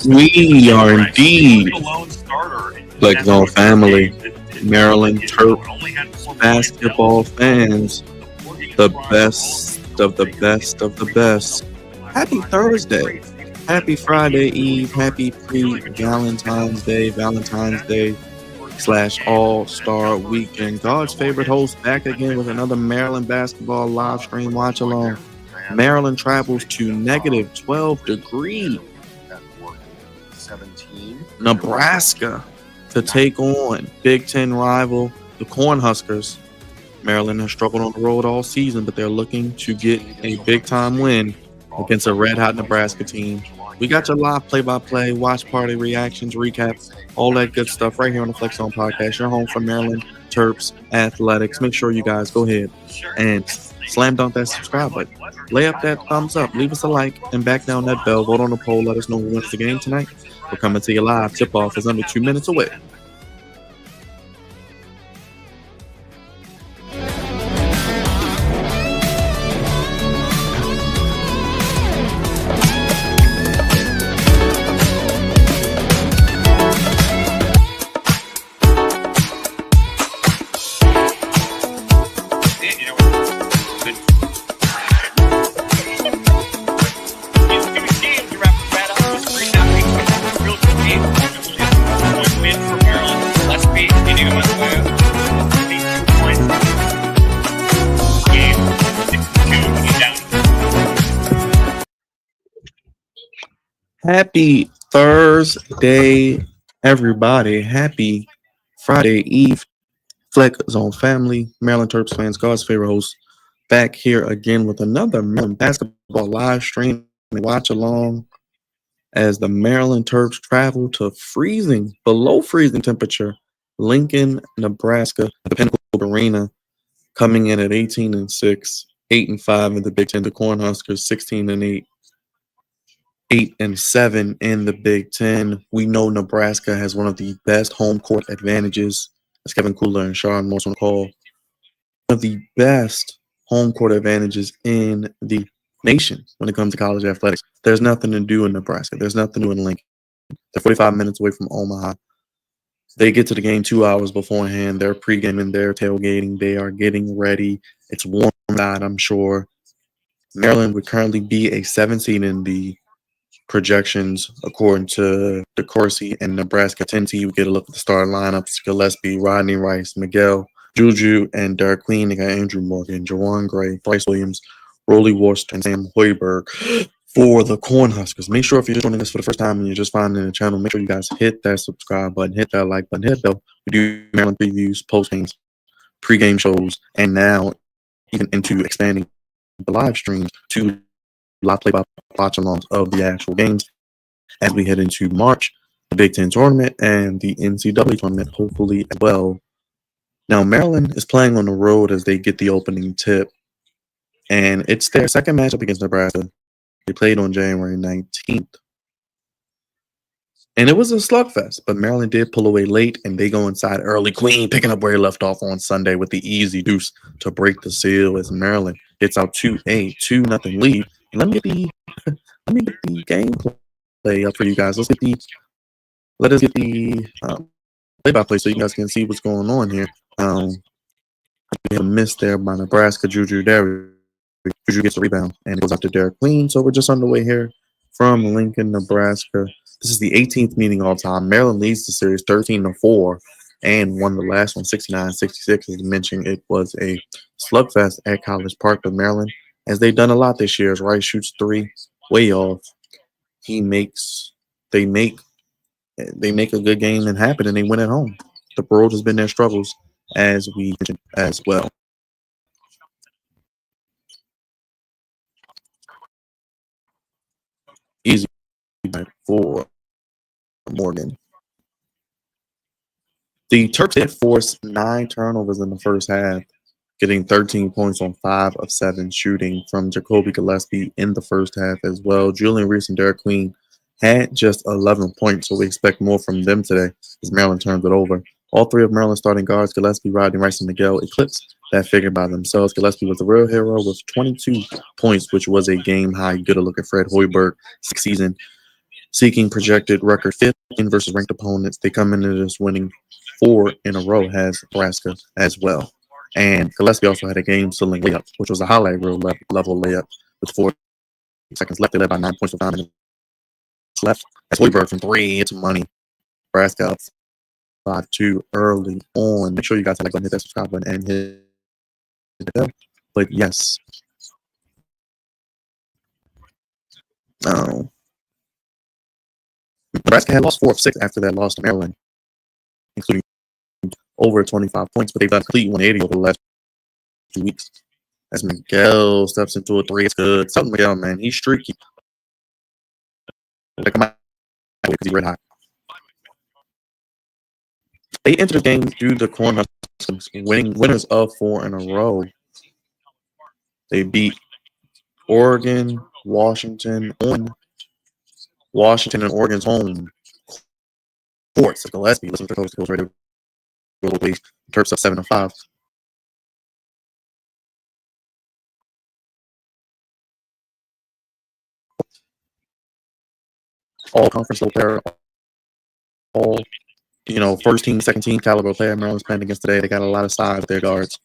We are indeed Pregame family, Maryland Terps basketball fans, the best of the best of the best. Happy Thursday, happy Friday Eve, happy pre-Valentine's Day, / All-Star Weekend. God's favorite host back again with another Maryland basketball live stream watch along. Maryland travels to negative 12 degrees Nebraska to take on Big Ten rival, the Cornhuskers. Maryland has struggled on the road all season, but they're looking to get a big-time win against a red-hot Nebraska team. We got your live play-by-play, watch party reactions, recaps, all that good stuff right here on the Flex Zone Podcast. Your home for Maryland Terps Athletics. Make sure you guys go ahead and slam dunk that subscribe button. Lay up that thumbs up. Leave us a like and back down that bell. Vote on the poll. Let us know who wins the game tonight. We're coming to you live. Tip-off is under 2 minutes away. Happy Thursday, everybody. Happy Friday Eve. Flex Zone family, Maryland Terps fans, God's favorite host, back here again with another Maryland basketball live stream. Watch along as the Maryland Terps travel to below freezing temperature, Lincoln, Nebraska, the Pinnacle Arena, coming in at 18-6, 8-5 in the Big Ten. The Cornhuskers 16-8. 8-7 in the Big Ten. We know Nebraska has one of the best home court advantages, as Kevin Kugler and Sean Morse on the call. One of the best home court advantages in the nation when it comes to college athletics. There's nothing to do in Nebraska. There's nothing to do in Lincoln. They're 45 minutes away from Omaha. They get to the game 2 hours beforehand. They're pregaming, they're tailgating, they are getting ready. It's warm out, I'm sure. Maryland would currently be a 7 seed in the projections, according to the Corsi and Nebraska 10 seed. We get a look at the starting lineups: Gillespie, Rodney Rice, Miguel, Juju, and Derek Queen. They got Andrew Morgan, Jawan Gray, Bryce Williams, Rolly Worcester, and Sam Hoiberg for the Cornhuskers. Make sure if you're joining us for the first time and you're just finding the channel, make sure you guys hit that subscribe button, hit that like button, hit that bell. We do Maryland previews, post-games, pre-game shows, and now even into expanding the live streams to live play-by-watch-alongs of the actual games as we head into March, the Big Ten tournament, and the NCAA tournament, hopefully as well. Now, Maryland is playing on the road as they get the opening tip, and it's their second matchup against Nebraska. They played on January 19th. And it was a slugfest, but Maryland did pull away late, and they go inside early. Queen picking up where he left off on Sunday with the easy deuce to break the seal as Maryland gets out to a 2-0 lead. Let me get the gameplay up for you guys. Let us get the play-by-play so you guys can see what's going on here. We have a miss there by Nebraska. Juju gets a rebound and it goes out to Derek Queen. So we're just on the way here from Lincoln, Nebraska. This is the 18th meeting all time. Maryland leads the series 13-4 and won the last one 69-66. As I mentioned, it was a slugfest at College Park, but Maryland, as they've done a lot this year, as Rice shoots three way off, they make a good game and happen, and they win at home. The road has been their struggles, as we mentioned as well. Easy for Morgan. The Terps did force 9 turnovers in the first half, getting 13 points on 5 of 7 shooting from Ja'Kobi Gillespie in the first half as well. Julian Reese and Derek Queen had just 11 points, so we expect more from them today as Maryland turns it over. All 3 of Maryland's starting guards, Gillespie, Rodney Rice, and Miguel, eclipsed that figure by themselves. Gillespie was the real hero with 22 points, which was a game high. Good to look at Fred Hoiberg, 6th season, seeking projected record 15 versus ranked opponents. They come into this winning 4 in a row, has Nebraska as well. And Gillespie also had a game-sealing layup, which was a highlight reel level layup with 4 seconds left. They led by 9 points with 9 minutes left. As Hoiberg from 3, it's money. Nebraska up 5-2 early on. Make sure you guys hit that subscribe button and hit the bell. But yes. Nebraska had lost 4 of 6 after that loss to Maryland, including over 25 points, but they've done a complete 180 over the last 2 weeks. As Miguel steps into a 3, it's good. Something Miguel, man, he's streaky. Like, because he's red hot. They entered the game through the Cornhuskers, winners of 4 in a row. They beat Oregon, Washington, and Oregon's home courts. Gillespie, listen to Coach Radio. Terps up 7-5. All conference level player, all first team, second team caliber player Maryland's playing against today. They got a lot of size with their guards.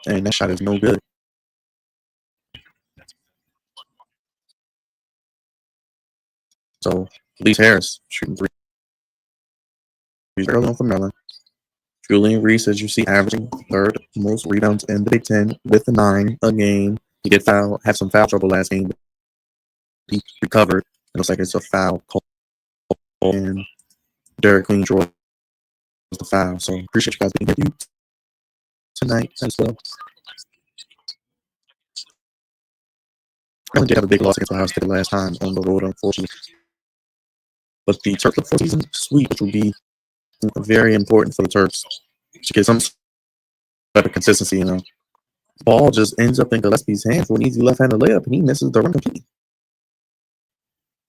And that shot is no good. So, Lee Harris shooting 3 early on for Maryland. Julian Reese, as you see, averaging 3rd most rebounds in the Big Ten with 9 a game. He did have some foul trouble last game, but he recovered. It looks like it's a foul call. And Derek Queen draws the foul. So, appreciate you guys being here tonight as well. Maryland did have a big loss against Ohio State the last time on the road, unfortunately. But the Terps look for a season sweep, which will be very important for the Terps to get some type of consistency. Ball just ends up in Gillespie's hands for an easy left-handed layup, and he misses the run completely.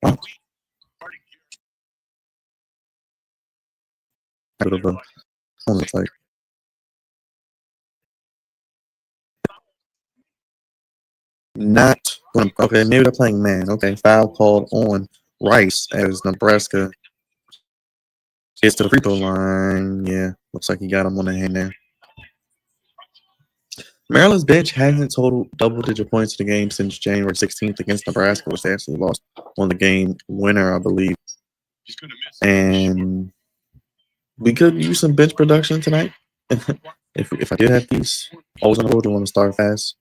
Wow. Bit of a looks like. Not okay. Maybe they're playing man. Okay, foul called on Rice as Nebraska gets to the free throw line. Yeah, looks like he got him on the hand there. Maryland's bench hasn't totaled double-digit points in the game since January 16th against Nebraska, which they actually lost on the game winner, I believe. And we could use some bench production tonight. if I did have these, always on the road, you want to start fast,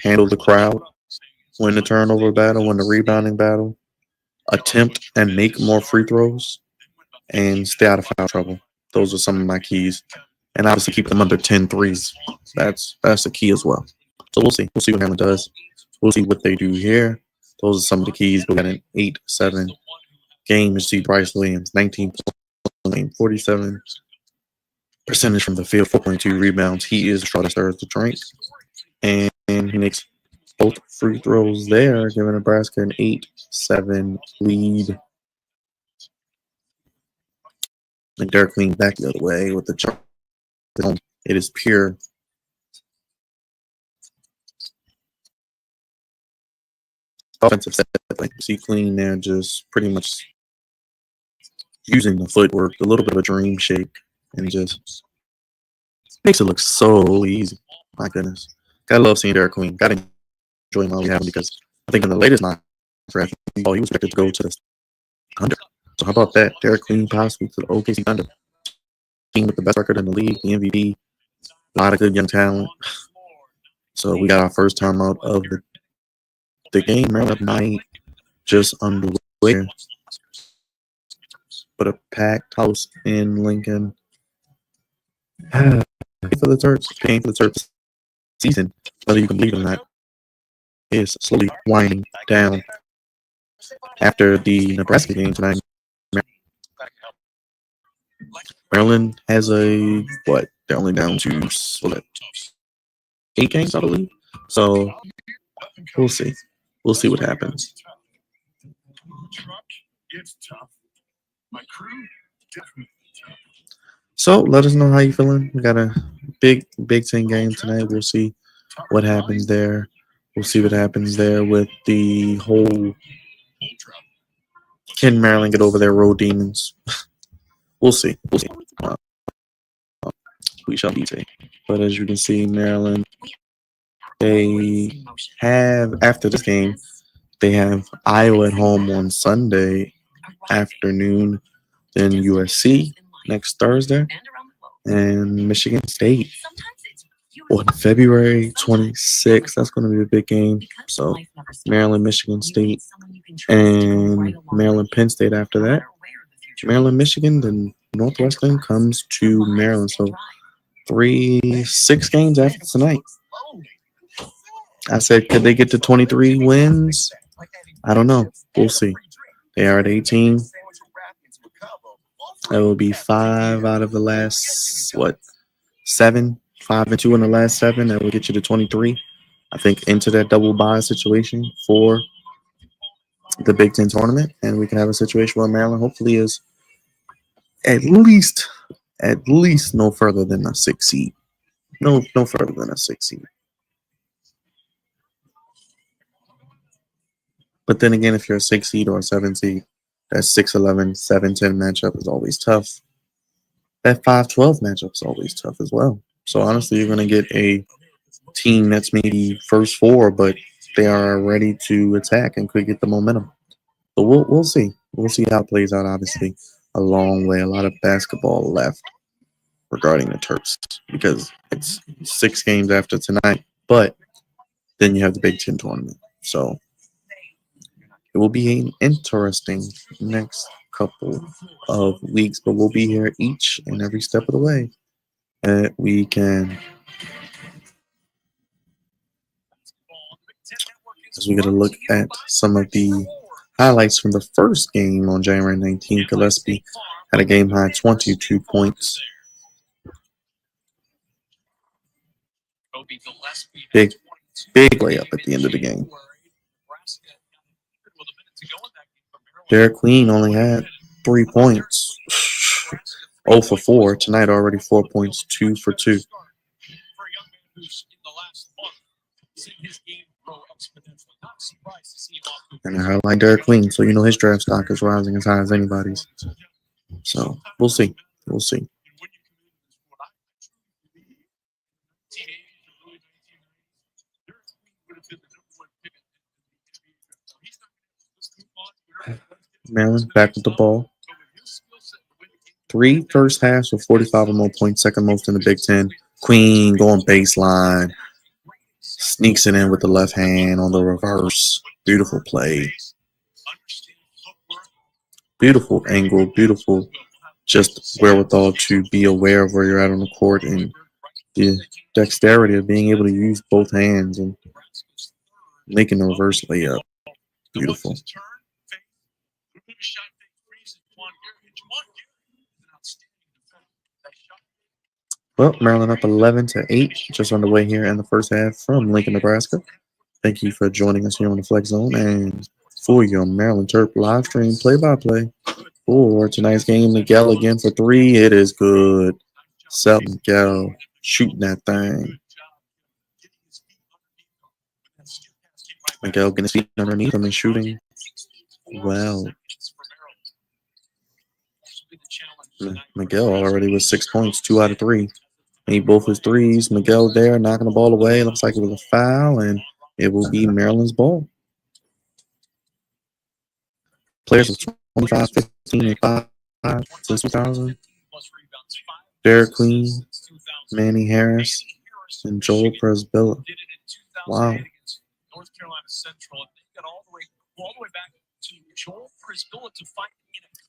handle the crowd, win the turnover battle, win the rebounding battle, attempt and make more free throws, and stay out of foul trouble. Those are some of my keys. And obviously keep them under 10 threes. That's the key as well. So we'll see. We'll see what Maryland does. We'll see what they do here. Those are some of the keys. We got an 8-7 game. You see Bryce Williams, 19 points, 47% from the field, 4.2 rebounds. He is the shortest third to drink. And he makes both free throws there, giving Nebraska an 8-7 lead. And Derek Queen back the other way with the jump. It is pure offensive set. Like you see Queen there just pretty much using the footwork, a little bit of a dream shake, and just makes it look so easy. My goodness. Gotta love seeing Derek Queen. Gotta enjoy him while we have him because I think in the latest night draft, he was expected to go to the Thunder. So how about that? Derek Queen possibly to the OKC Thunder. Team with the best record in the league, the MVP. A lot of good young talent. So we got our first time out of the game. Maryland night just underway. But a packed house in Lincoln. For the Terps, paying for the Terps season, whether you can believe it or not, is slowly winding down. After the Nebraska game tonight, Maryland has a what? They're only down to what, 8 games, I believe. So we'll see. We'll see what happens. So let us know how you feeling. We got a Big Ten game tonight. We'll see what happens there. We'll see what happens there with the whole. Can Maryland get over their road demons? We'll see. We'll see. We shall see. But as you can see, Maryland, they have, after this game, they have Iowa at home on Sunday afternoon, then USC next Thursday, and Michigan State on February 26th. That's going to be a big game. So Maryland, Michigan State, and Maryland, Penn State after that. Maryland, Michigan, then Northwestern comes to Maryland. So 6 games after tonight. I said, could they get to 23 wins? I don't know. We'll see. They are at 18. That will be 5 out of the last, 7? 5-2 in the last 7. That will get you to 23. I think into that double bye situation for the Big Ten tournament. And we can have a situation where Maryland hopefully is at least no further than a 6 seed. No further than a 6 seed. But then again, if you're a 6 seed or a 7 seed, that 6-11, 7-10 matchup is always tough. That 5-12 matchup is always tough as well. So honestly, you're going to get a team that's maybe first 4, but they are ready to attack and could get the momentum. But we'll see. We'll see how it plays out. Obviously, a long way, a lot of basketball left regarding the Terps because it's 6 games after tonight. But then you have the Big Ten tournament. So it will be an interesting next couple of weeks, but we'll be here each and every step of the way that we can. As we get a look at some of the highlights from the first game on January 19th, Gillespie had a game high 22 points. Big layup at the end of the game. Derek Queen only had 3 points. 0 for 4 tonight, already 4 points, 2 for 2. And I highlight Derek Queen, so you know his draft stock is rising as high as anybody's. So we'll see. We'll see. Maryland back with the ball. 3 first halves with 45 or more points, second most in the Big Ten. Queen going baseline. Sneaks it in with the left hand on the reverse. Beautiful play. Beautiful angle. Beautiful just wherewithal to be aware of where you're at on the court and the dexterity of being able to use both hands and making the reverse layup. Beautiful. Well, Maryland up 11-8, just on the way here in the first half from Lincoln, Nebraska. Thank you for joining us here on the Flex Zone and for your Maryland Terp live stream play-by-play for tonight's game. Miguel again for 3. It is good. Seth Miguel shooting that thing. Miguel getting his feet underneath him and shooting well. Miguel already with 6 points, 2 out of 3. Made both his threes. Miguel there knocking the ball away. Looks like it was a foul, and it will be Maryland's ball. Players of 25, 15, and 5 since 2000. Derek Queen, Manny Harris, and Joel Presbilla. Wow.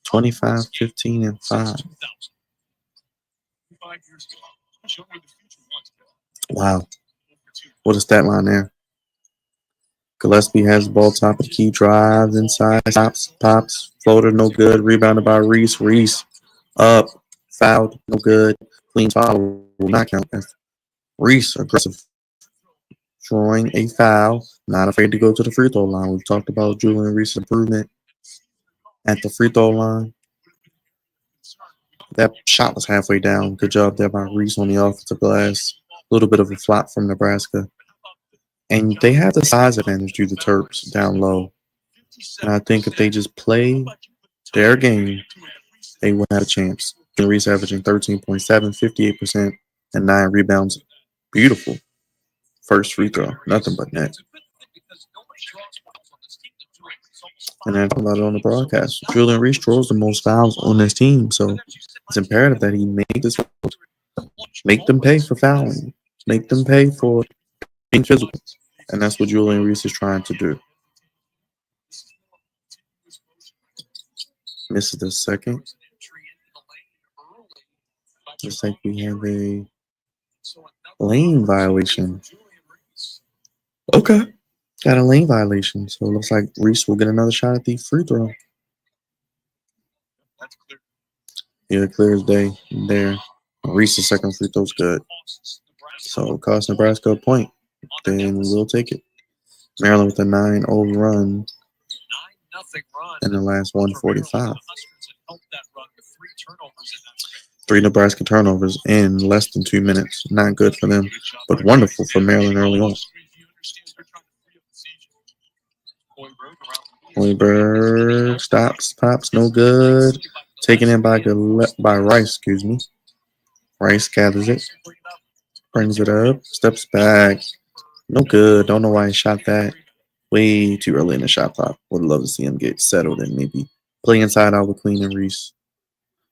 25, 15, and 5. Wow. What a stat line there. Gillespie has the ball top of the key, drives inside, stops, pops, floater, no good. Rebounded by Reese. Reese up, fouled, no good. Clean foul will not count. As Reese aggressive, drawing a foul, not afraid to go to the free throw line. We've talked about Julian Reese's improvement at the free throw line. That shot was halfway down. Good job there by Reese on the offensive glass. A little bit of a flop from Nebraska. And they have the size advantage due to the Terps down low. And I think if they just play their game, they will have a chance. Reese averaging 13.7, 58%, and 9 rebounds. Beautiful. First free throw. Nothing but net. And I talked about it on the broadcast. Julian Reese draws the most fouls on this team, so it's imperative that he make them pay for fouling, make them pay for being physical, and that's what Julian Reese is trying to do. Misses the second. Looks like we have a lane violation. Okay, got a lane violation, so it looks like Reese will get another shot at the free throw. Yeah, clear as day there. Reese's second free throw's good. So it cost Nebraska a point. Then we'll take it. Maryland with a 9-0 run in the last 145. 3 Nebraska turnovers in less than 2 minutes. Not good for them, but wonderful for Maryland early on. Hoiberg stops, pops, no good. Taken in by Rice, excuse me. Rice gathers it, brings it up, steps back. No good. Don't know why he shot that. Way too early in the shot clock. Would love to see him get settled and maybe play inside out with Clean and Reese.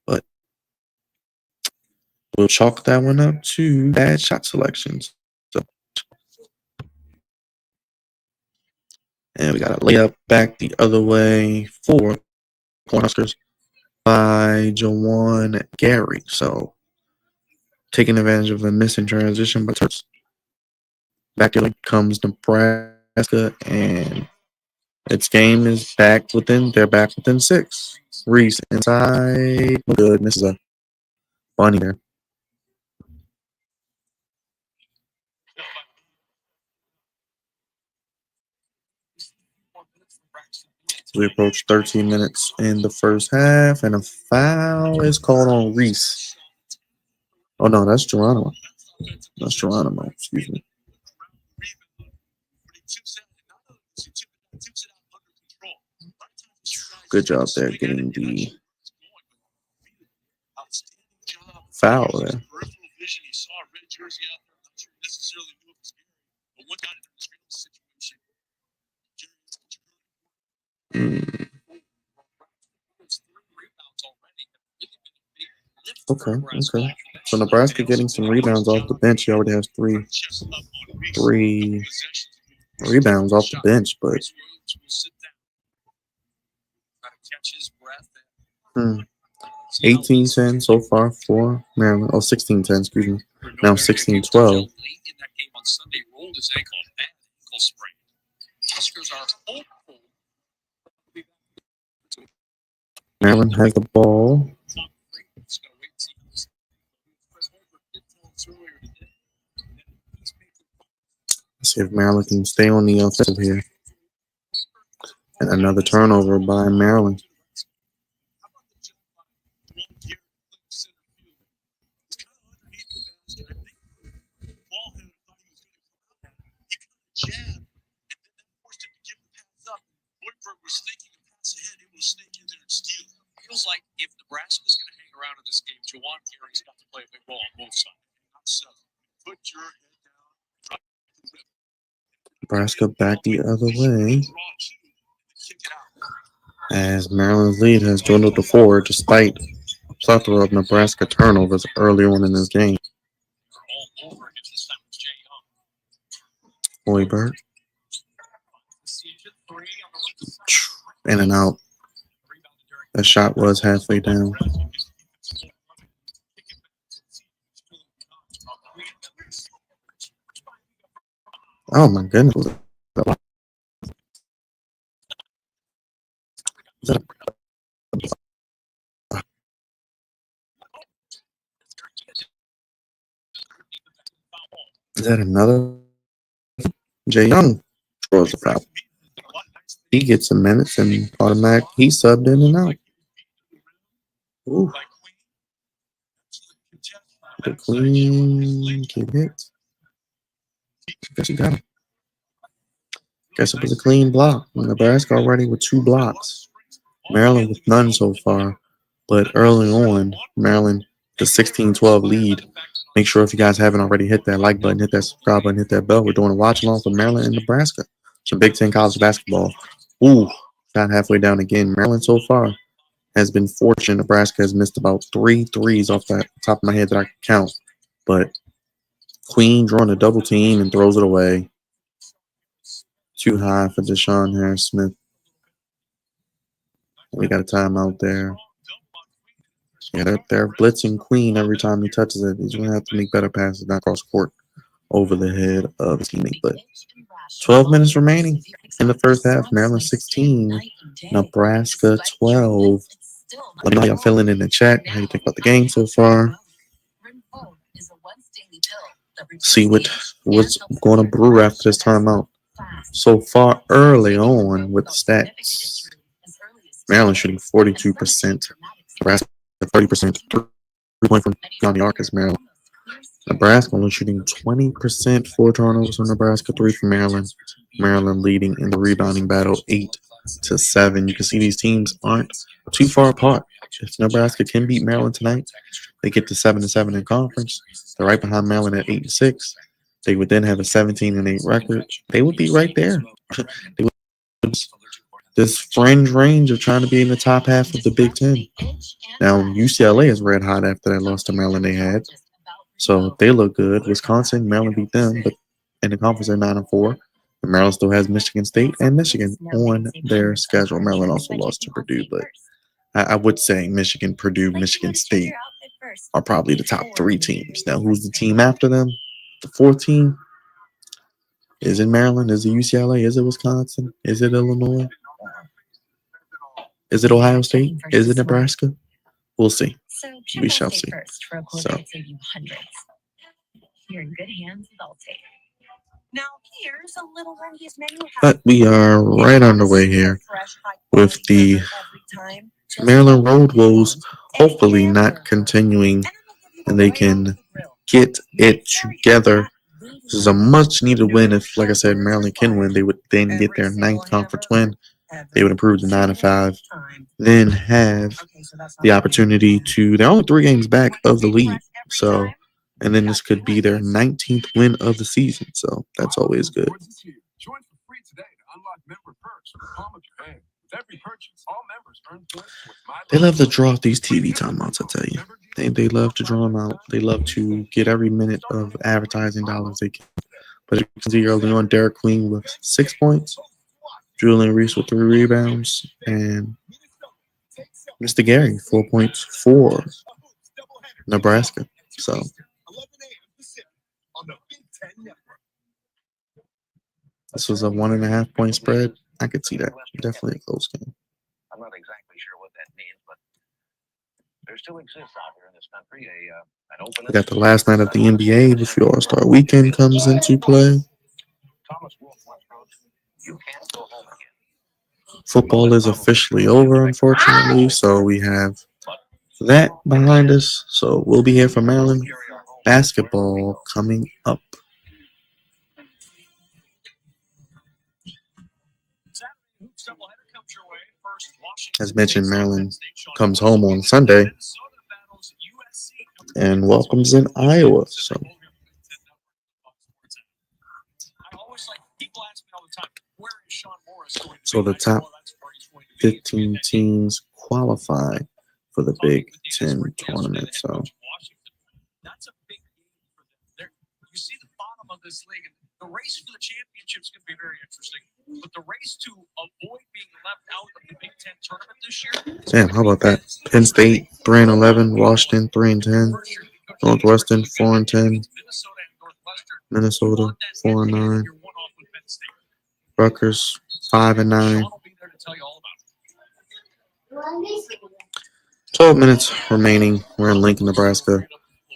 But we'll chalk that one up to bad shot selections. So, and we got a layup back the other way for Cornhuskers by Jawan Gary. So taking advantage of a missing transition by Terps. Back in comes Nebraska, and its game is back within. They're back within 6. Reese inside, no good. Misses a bunny there. We approach 13 minutes in the first half, and a foul is called on Reese. Oh, no, that's Geronimo. That's Geronimo, excuse me. Good job there getting the foul there. Okay. So Nebraska getting some rebounds off the bench. He already has three rebounds off the bench, but 18-10 so far for Maryland. Oh, 16-10, excuse me. Now 16-12. Maryland has the ball. Let's see if Maryland can stay on the offensive here. And another turnover by Maryland. Feels like if Nebraska's going to hang around in this game, Jawan Gary's got to play a big role on both sides. Put your head down. Nebraska back the other way. As Maryland's lead has dwindled to 4 despite a plethora of Nebraska turnovers early on in this game. Hoiberg. In and out. That shot was halfway down. Oh my goodness. Is that another? Jay Young draws the foul. He gets some minutes and automatic. He subbed in and out. Ooh, the Queen get hit. Guess you got it. Guess it was a clean block. Nebraska already with 2 blocks. Maryland with none so far. But early on, Maryland, the 16-12 lead. Make sure if you guys haven't already, hit that like button, hit that subscribe button, hit that bell. We're doing a watch along for Maryland and Nebraska. Some Big Ten college basketball. Ooh, got halfway down again. Maryland so far has been fortunate. Nebraska has missed about 3 threes off the top of my head that I can count. But Queen drawing a double team and throws it away. Too high for Deshaun Harris-Smith. We got a timeout there. Yeah, they're blitzing Queen every time he touches it. He's going to have to make better passes, not cross court over the head of his teammate. But 12 minutes remaining in the first half. Maryland 16, Nebraska 12. Let me know how y'all feeling in the chat. How you think about the game so far? See what's going to brew after this timeout. So far, early on with the stats, Maryland shooting 42%. Nebraska 30%. 3-point from beyond the arc is Maryland. Nebraska only shooting 20%. 4 turnovers from Nebraska, 3 from Maryland. Maryland leading in the rebounding battle 8-7. You can see these teams aren't too far apart. If Nebraska can beat Maryland tonight, they get to 7-7 in conference. They're right behind Maryland at 8-6. They would then have a 17-8 record. They would be right there. They would this fringe range of trying to be in the top half of the Big Ten. Now UCLA is red hot after that loss to Maryland they had, so they look good. Wisconsin, Maryland beat them, but in the conference they're 9-4. And Maryland still has Michigan State and Michigan on their schedule. Maryland also lost to Purdue, but I would say Michigan, Purdue, Michigan State are probably the top 3 teams. Now, who's the team after them? The 4th team? Is it Maryland? Is it UCLA? Is it Wisconsin? Is it Illinois? Is it Ohio State? Is it Nebraska? We'll see. We shall see. So, but we are right underway here with the Maryland Road Woes hopefully not continuing, and they can get it together. This is a much-needed win. If, like I said, Maryland can win, they would then get their 9th conference win. They would improve to 9-5, then have the opportunity to. They're only 3 games back of the lead, so, and then this could be their 19th win of the season. So that's always good. They love to draw up these TV timeouts, I tell you. They love to draw them out. They love to get every minute of advertising dollars they can. But you can see early on, Derek Queen with 6 points, Julian Reese with 3 rebounds, and Mr. Gary, 4 points for Nebraska. So this was a 1.5 point spread. I could see that. Definitely a close game. I'm not exactly sure what that means, but there still exists out here in this country an open. We got the last night of the NBA before All-Star Weekend comes into play. Football is officially over, unfortunately, so we have that behind us. So we'll be here for Maryland basketball coming up. As mentioned, Maryland comes home on Sunday and welcomes in Iowa. So the top 15 teams qualify for the Big Ten tournament. So that's a big game for them. You see the bottom of this league, and the race for the championship is going to be very interesting. But the race to avoid being left out of the Big Ten tournament this year. Damn, how about that? Penn State 3-11, Washington 3-10, Northwestern 4-10, Minnesota 4-9, Rutgers 5-9. 12 minutes remaining. We're in Lincoln, Nebraska.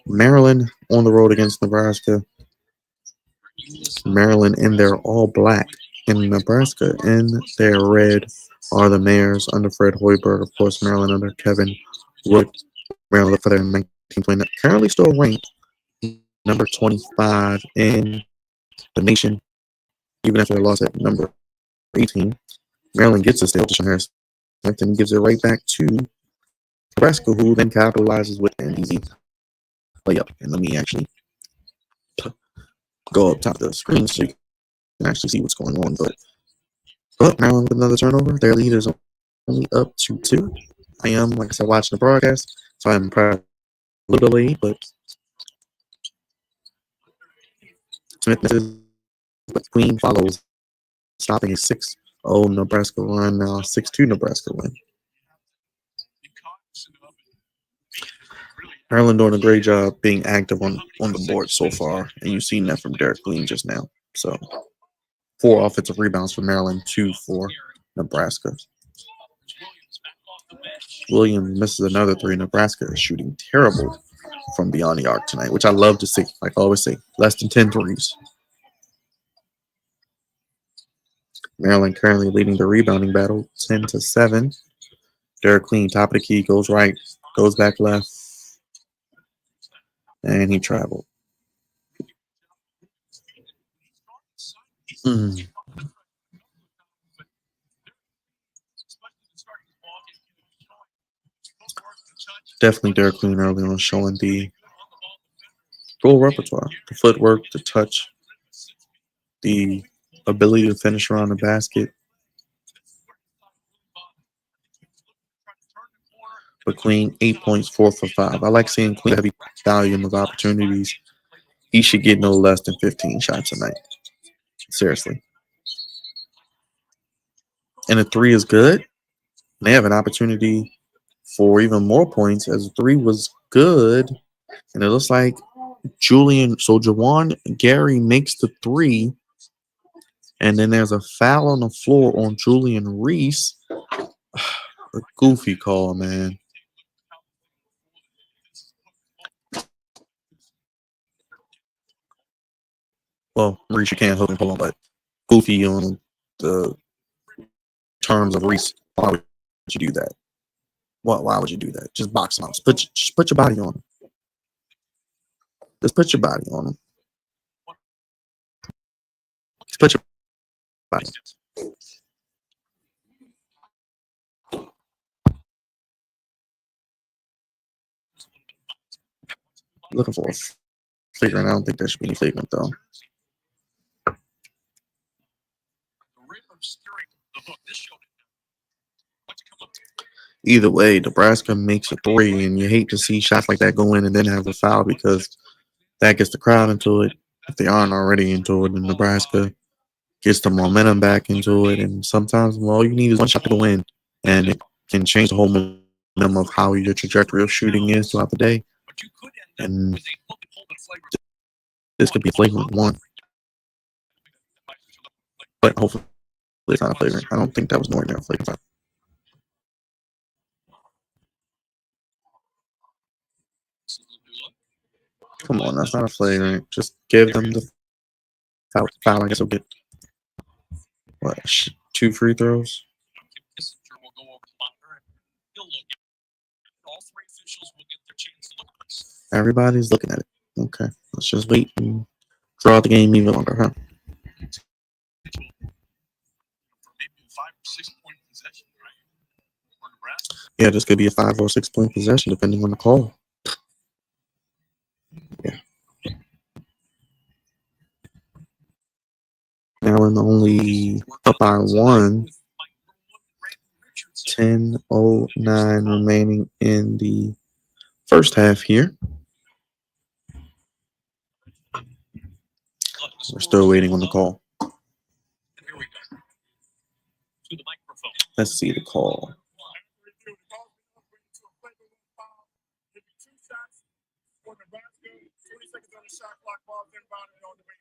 Maryland on the road against Nebraska. Maryland in their all black. In Nebraska in their red are the Mayors under Fred Hoiberg. Of course, Maryland under Kevin Wood. Maryland for their 1920. Currently still ranked number 25 in the nation, even after their loss at number 18. Maryland gets a steal to Harris and gives it right back to Nebraska, who then capitalizes with an easy layup. And let me actually go up top of the screen so you can actually see what's going on. But Maryland with another turnover. Their lead is only up to 2. I am, like I said, watching the broadcast, so I'm probably a little delayed, but Smith misses, but Queen follows, stopping a 6-0 Nebraska run, now a 6-2 Nebraska win. Maryland doing a great job being active on the board so far, and you've seen that from Derek Glean just now. So 4 offensive rebounds for Maryland, 2 for Nebraska. Williams misses another 3. Nebraska is shooting terrible from beyond the arc tonight, which I love to see. Like I always say, less than 10 threes. Maryland currently leading the rebounding battle, 10-7. Derek Clean, top of the key, goes right, goes back left, and he traveled. Definitely Derek Clean early on, showing the full repertoire, the footwork, the touch, the ability to finish around the basket. But Queen, 8 points, 4 for 5. I like seeing Queen heavy volume of opportunities. He should get no less than 15 shots a night. Seriously. And a 3 is good. They have an opportunity for even more points as a 3 was good. And it looks like Jawan Gary makes the 3. And then there's a foul on the floor on Julian Reese. A goofy call, man. Well, Reese, you can't hook and pull on, but goofy on the terms of Reese. Why would you do that? Why would you do that? Just box him out. Just put your body on him. Just put your body on him. Just put your body on him. Looking for a flagrant. I don't think there should be any flagrant, though. Either way, Nebraska makes a 3, and you hate to see shots like that go in and then have a foul because that gets the crowd into it. If they aren't already into it, then Nebraska gets the momentum back into it. And sometimes, all you need is one shot to go in, and it can change the whole momentum of how your trajectory of shooting is throughout the day. And this could be a flagrant 1. But hopefully it's not a flagrant. I don't think that was an ordinary flagrant. Come on, that's not a flagrant. Just give them the foul. I guess we'll get, what, 2 free throws? Everybody's looking at it. Okay, let's just wait and draw the game even longer, huh? Yeah, this could be a 5 or 6 point possession depending on the call. Yeah. Now we're only up by 1. 10:09 remaining in the first half here. We're still waiting on the call. Let's see the call.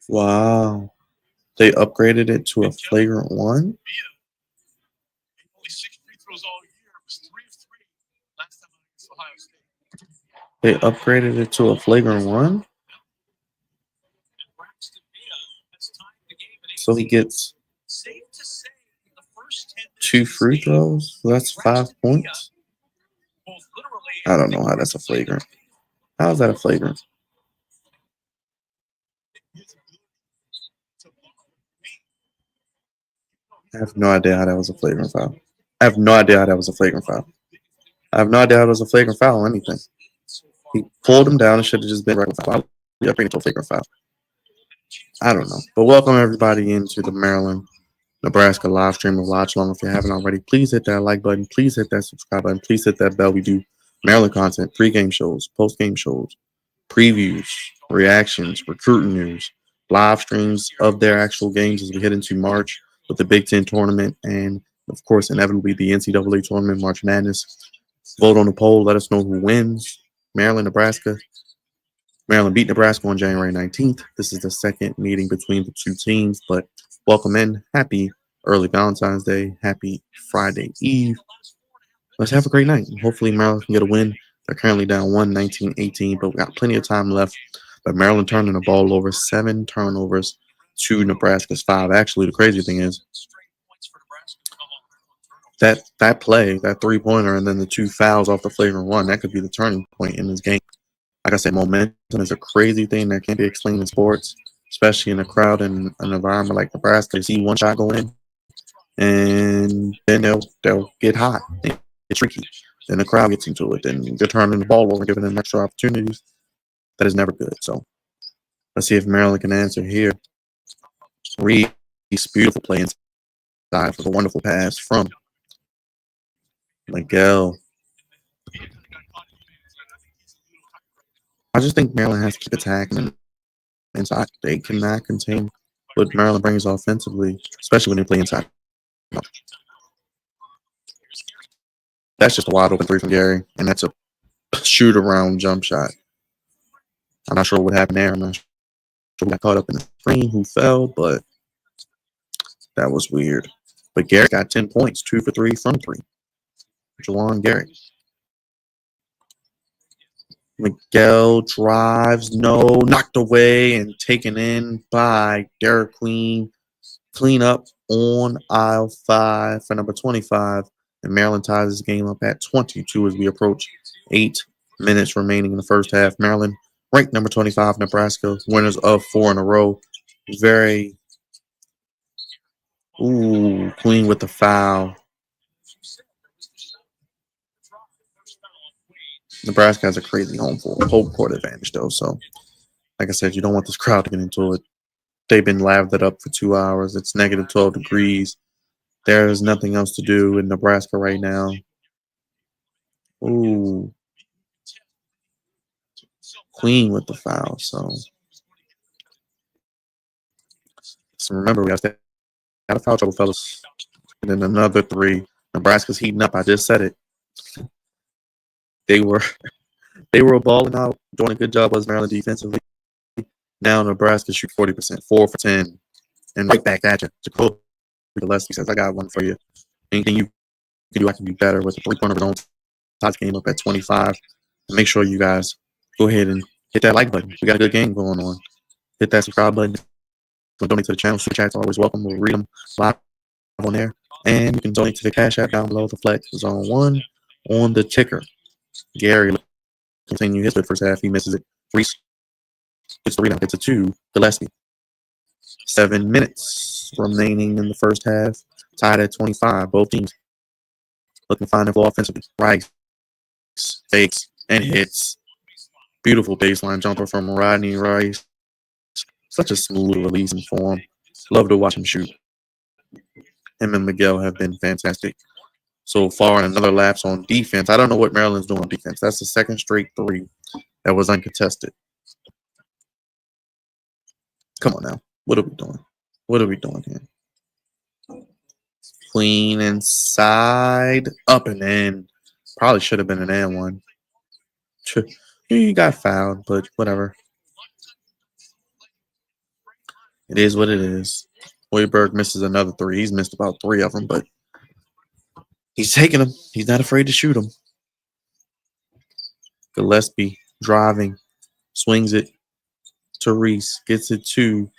Wow. They upgraded it to a flagrant 1? They upgraded it to a flagrant 1? So he gets 2 free throws. So that's 5 points. I don't know how that's a flagrant. How is that a flagrant? I have no idea how that was a flagrant foul. I have no idea how that was a flagrant foul. I have no idea how it was a flagrant foul or anything. He pulled him down and should have just been a regular foul. Yeah, bring it to a flagrant foul. I don't know. But welcome everybody into the Maryland Nebraska live stream or watch along. If you haven't already, please hit that like button. Please hit that subscribe button. Please hit that bell. We do Maryland content, pregame shows, postgame shows, previews, reactions, recruiting news, live streams of their actual games as we head into March with the Big Ten tournament and, of course, inevitably the NCAA tournament, March Madness. Vote on the poll. Let us know who wins. Maryland, Nebraska. Maryland beat Nebraska on January 19th. This is the second meeting between the two teams, but welcome in. Happy early Valentine's Day. Happy Friday Eve. Let's have a great night. Hopefully Maryland can get a win. They're currently down 19-18, but we got plenty of time left. But Maryland turning the ball over, 7 turnovers to Nebraska's 5. Actually, the crazy thing is that play, that 3-pointer, and then the 2 fouls off the flagrant one, that could be the turning point in this game. Like I said, momentum is a crazy thing that can't be explained in sports, especially in a crowd and an environment like Nebraska. You see one shot go in, and then they'll get hot. It's tricky. Then the crowd gets into it. Then they're turning the ball over and giving them extra opportunities. That is never good. So let's see if Maryland can answer here. Reed's beautiful play inside for the wonderful pass from Miguel. I just think Maryland has to keep attacking inside. They cannot contain what Maryland brings offensively, especially when they play inside. That's just a wide open 3 from Gary, and that's a shoot around jump shot. I'm not sure what happened there. I'm not sure who got caught up in the screen, who fell, but that was weird. But Gary got 10 points, 2 for 3 from 3. Jawan Gary. Miguel drives, knocked away and taken in by Derek Queen. Clean up on aisle 5 for number 25. And Maryland ties this game up at 22 as we approach 8 minutes remaining in the first half. Maryland ranked number 25, Nebraska, winners of 4 in a row. Very, clean with the foul. Nebraska has a crazy home court advantage, though. So, like I said, you don't want this crowd to get into it. They've been lathered up for 2 hours. It's negative 12 degrees. There is nothing else to do in Nebraska right now. Clean with the foul. So remember, we got to stay out of foul trouble, fellas. And then another 3. Nebraska's heating up. I just said it. They were balling out, doing a good job as Maryland defensively. Now Nebraska shoot 40%, 4 for 10, and right back at you. Ja'Kobi Gillespie says, "I got one for you. Anything you can do, I can do better." With a 3-pointer, don't tie the game up at 25. And make sure you guys go ahead and hit that like button. We got a good game going on. Hit that subscribe button. Donate to the channel. Super chats are always welcome. We'll read them live on there. And you can donate to the Cash App down below. The Flex is on 1 on the ticker. Gary continue his first half. He misses it. Reese gets the rebound. Gets a 2. Gillespie. 7 minutes remaining in the first half. Tied at 25. Both teams looking fine and full offensively. Rice fakes and hits. Beautiful baseline jumper from Rodney Rice. Such a smooth release and form. Love to watch him shoot. Him and Miguel have been fantastic so far. And another lapse on defense. I don't know what Maryland's doing on defense. That's the second straight 3 that was uncontested. Come on now. What are we doing? What are we doing here? Clean inside. Up and in. Probably should have been an and one. He got fouled, but whatever. It is what it is. Hoiberg misses another 3. He's missed about 3 of them, but he's taking them. He's not afraid to shoot them. Gillespie driving. Swings it to Reese. Gets it to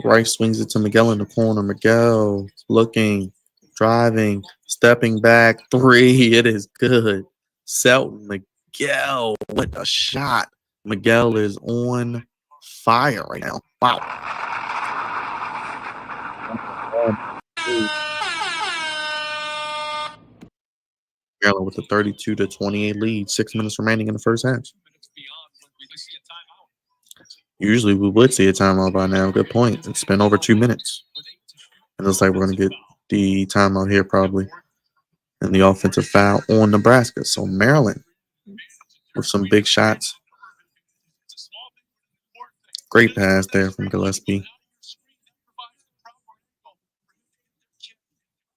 Rice swings it to Miguel in the corner. Miguel looking, driving, stepping back. Three. It is good. Selton Miguel. What a shot. Miguel is on fire right now. Wow. Maryland with a 32-28 lead. 6 minutes remaining in the first half. Usually we would see a timeout by now. Good point. It's been over 2 minutes. It looks like we're going to get the timeout here probably. And the offensive foul on Nebraska. So Maryland with some big shots. Great pass there from Gillespie.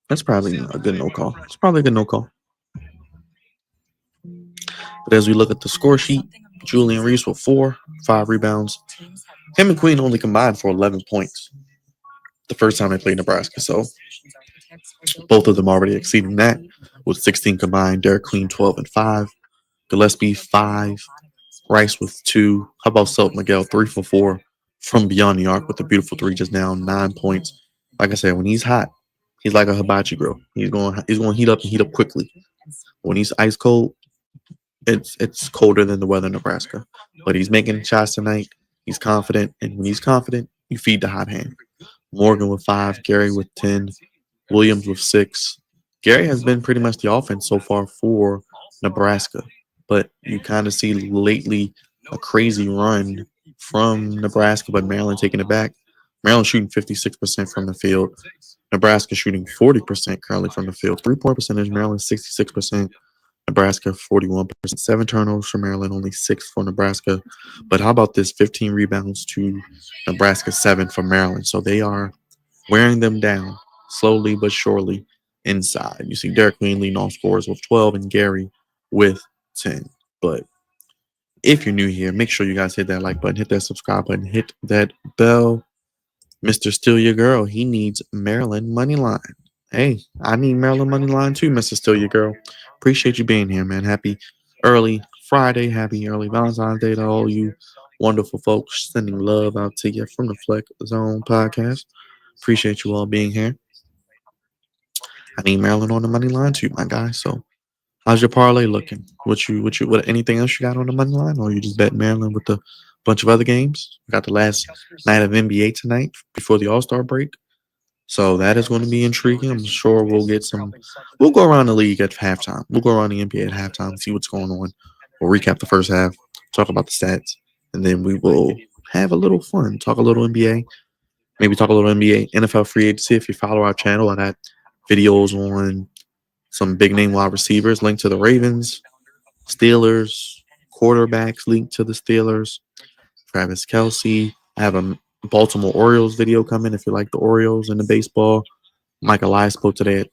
That's probably a good no call. It's probably a good no call. But as we look at the score sheet, Julian Reese with 4, 5 rebounds. Him and Queen only combined for 11 points the first time they played Nebraska. So both of them already exceeding that with 16 combined. Derek Queen 12 and 5. Gillespie 5. Rice with 2. How about Selton Miguel 3 for 4 from beyond the arc with a beautiful 3 just now, 9 points. Like I said, when he's hot, he's like a hibachi grill. He's going to heat up and heat up quickly. When he's ice cold, it's colder than the weather in Nebraska. But he's making shots tonight. He's confident, and when he's confident, you feed the hot hand. Morgan with 5, Gary with 10, Williams with 6. Gary has been pretty much the offense so far for Nebraska, but you kind of see lately a crazy run from Nebraska, but Maryland taking it back. Maryland shooting 56% from the field. Nebraska shooting 40% currently from the field. 3-point percentage, Maryland 66%. Nebraska 41%. 7 turnovers for Maryland, only 6 for Nebraska. But how about this? 15 rebounds to Nebraska, 7 for Maryland. So they are wearing them down slowly but surely inside. You see Derek Queen leading all scorers with 12 and Gary with 10. But if you're new here, make sure you guys hit that like button, hit that subscribe button, hit that bell. Mr. Steal Your Girl, he needs Maryland money line. Hey, I need Maryland money line too, Mr. Steal Your Girl. Appreciate you being here, man. Happy early Friday. Happy early Valentine's Day to all you wonderful folks. Sending love out to you from the Flex Zone podcast. Appreciate you all being here. I need Maryland on the money line too, my guy. So how's your parlay looking? What anything else you got on the money line? Or you just bet Maryland with a bunch of other games? We got the last night of NBA tonight before the All-Star break. So that is going to be intriguing. I'm sure we'll get some. We'll go around the league at halftime. We'll go around the NBA at halftime, see what's going on. We'll recap the first half, talk about the stats, and then we will have a little fun. Talk a little NBA, maybe talk a little NBA, NFL free agency. If you follow our channel, I got videos on some big name wide receivers linked to the Ravens, Steelers, quarterbacks linked to the Steelers, Travis Kelce. I have a Baltimore Orioles video coming if you like the Orioles and the baseball. Mike Elias spoke today at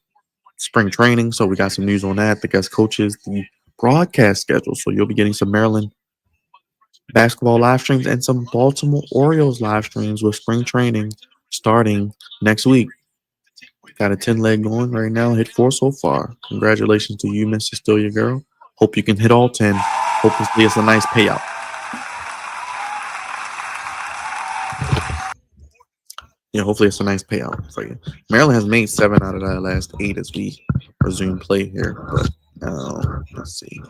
spring training, so we got some news on that. The guest coaches, the broadcast schedule. So you'll be getting some Maryland basketball live streams and some Baltimore Orioles live streams with spring training starting next week. Got a 10-leg going right now. Hit 4 so far. Congratulations to you, Mr. Steal Your Girl. Hope you can hit all 10. Hopefully it's a nice payout. Yeah, hopefully it's a nice payout for you. Maryland has made 7 out of the last 8 as we resume play here. But let's see.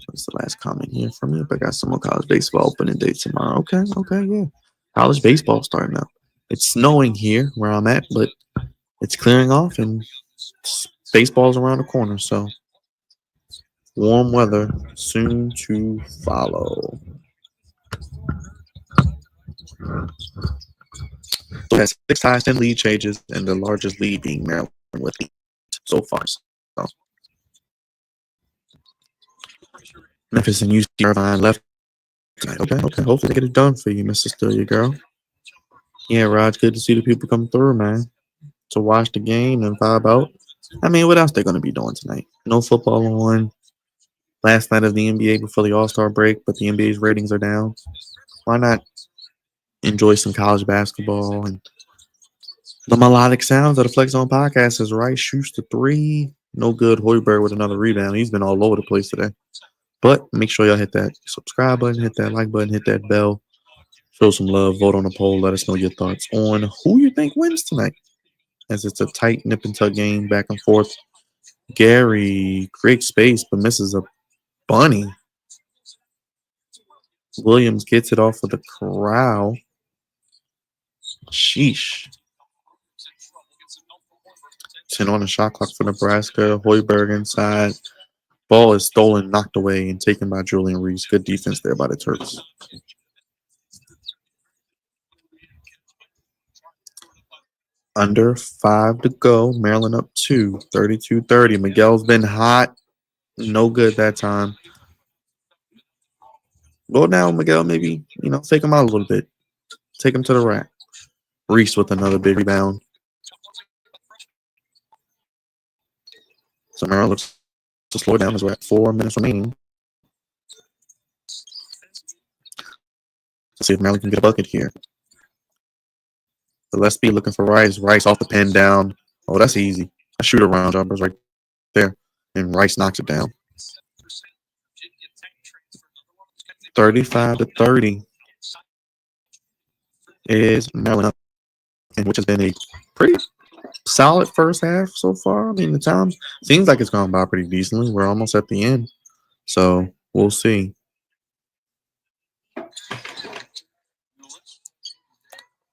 What's the last comment here from you? I got some more college baseball opening dates tomorrow. Okay, yeah. College baseball starting up. It's snowing here where I'm at, but it's clearing off and baseball's around the corner. So warm weather soon to follow. So has 6 ties, 10 lead changes, and the largest lead being Maryland with 8 so far. So Memphis and UC Irvine left tonight. Okay. Hopefully they get it done for you, Mr. Steal Your Girl. Yeah, Raj, good to see the people come through, man, to watch the game and vibe out. I mean, what else they going to be doing tonight? No football on. Last night of the NBA before the All-Star break, but the NBA's ratings are down. Why not enjoy some college basketball? And the melodic sounds of the Flex Zone podcast is Rice shoots the 3. No good. Hoiberg with another rebound. He's been all over the place today. But make sure y'all hit that subscribe button, hit that like button, hit that bell. Show some love. Vote on the poll. Let us know your thoughts on who you think wins tonight, as it's a tight nip and tuck game back and forth. Gary creates space but misses a bunny. Williams gets it off of the corral. Sheesh. 10 on the shot clock for Nebraska. Hoiberg inside. Ball is stolen, knocked away, and taken by Julian Reese. Good defense there by the Terps. Under 5 to go. Maryland up 2. 32-30. Miguel's been hot. No good that time. Go down, Miguel. Maybe, take him out a little bit. Take him to the rack. Reese with another big rebound. So Maryland looks to slow down as we're at 4 minutes remaining. Let's see if Maryland can get a bucket here. Gillespie looking for Rice. Rice off the pin down. Oh, that's easy. A shoot around jumpers right there. And Rice knocks it down. 35-30 is Maryland up, which has been a pretty solid first half so far. I mean, the time seems like it's gone by pretty decently. We're almost at the end. So we'll see.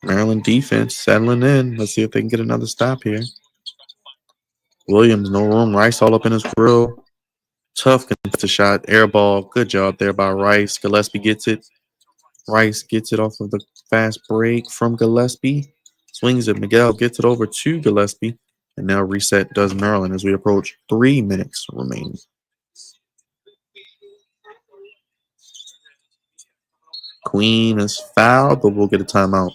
Maryland defense settling in. Let's see if they can get another stop here. Williams, no room. Rice all up in his grill. Tough contested shot. Air ball. Good job there by Rice. Gillespie gets it. Rice gets it off of the fast break from Gillespie. Swings it. Miguel gets it over to Gillespie. And now reset does Maryland as we approach 3 minutes remaining. Queen is fouled, but we'll get a timeout.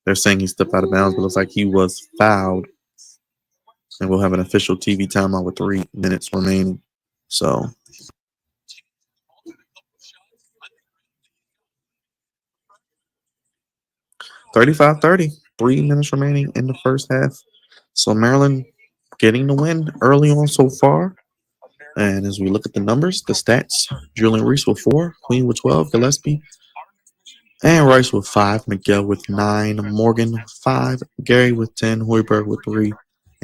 They're saying he stepped out of bounds, but it looks like he was fouled. And we'll have an official TV timeout with 3 minutes remaining. So 35-30, 3 minutes remaining in the first half. So Maryland getting the win early on so far. And as we look at the numbers, the stats, Julian Reese with 4, Queen with 12, Gillespie and Rice with 5, Miguel with 9, Morgan with 5, Gary with 10, Hoiberg with 3,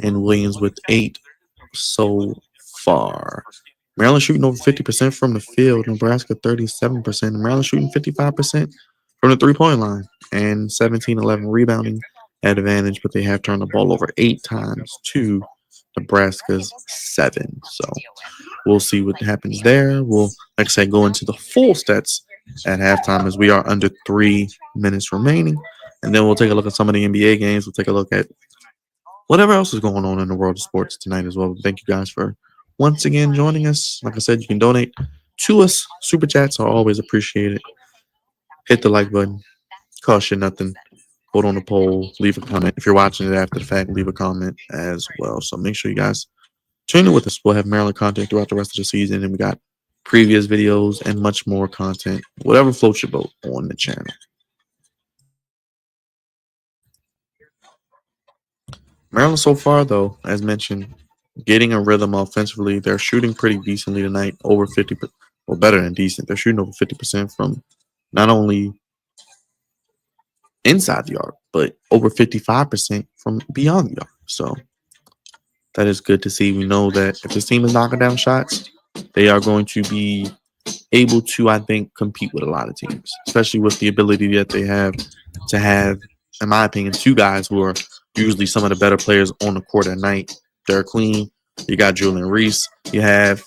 and Williams with 8 so far. Maryland shooting over 50% from the field, Nebraska 37%, Maryland shooting 55% from the three-point line, and 17-11 rebounding advantage, but they have turned the ball over 8 times to Nebraska's 7. So we'll see what happens there. We'll, like I said, go into the full stats at halftime as we are under 3 minutes remaining. And then we'll take a look at some of the NBA games. We'll take a look at whatever else is going on in the world of sports tonight as well. Thank you guys for once again joining us. Like I said, you can donate to us. Super chats are always appreciated. Hit the like button. Cost you nothing. Vote on the poll. Leave a comment. If you're watching it after the fact, leave a comment as well. So make sure you guys tune in with us. We'll have Maryland content throughout the rest of the season, and we got previous videos and much more content. Whatever floats your boat on the channel. Maryland so far, though, as mentioned, getting a rhythm offensively. They're shooting pretty decently tonight, over 50%, well, better than decent. They're shooting over 50% from not only inside the arc, but over 55% from beyond the arc. So that is good to see. We know that if this team is knocking down shots, they are going to be able to, I think, compete with a lot of teams, especially with the ability that they have to have, in my opinion, 2 guys who are usually some of the better players on the court at night. Derek Queen, you got Julian Reese, you have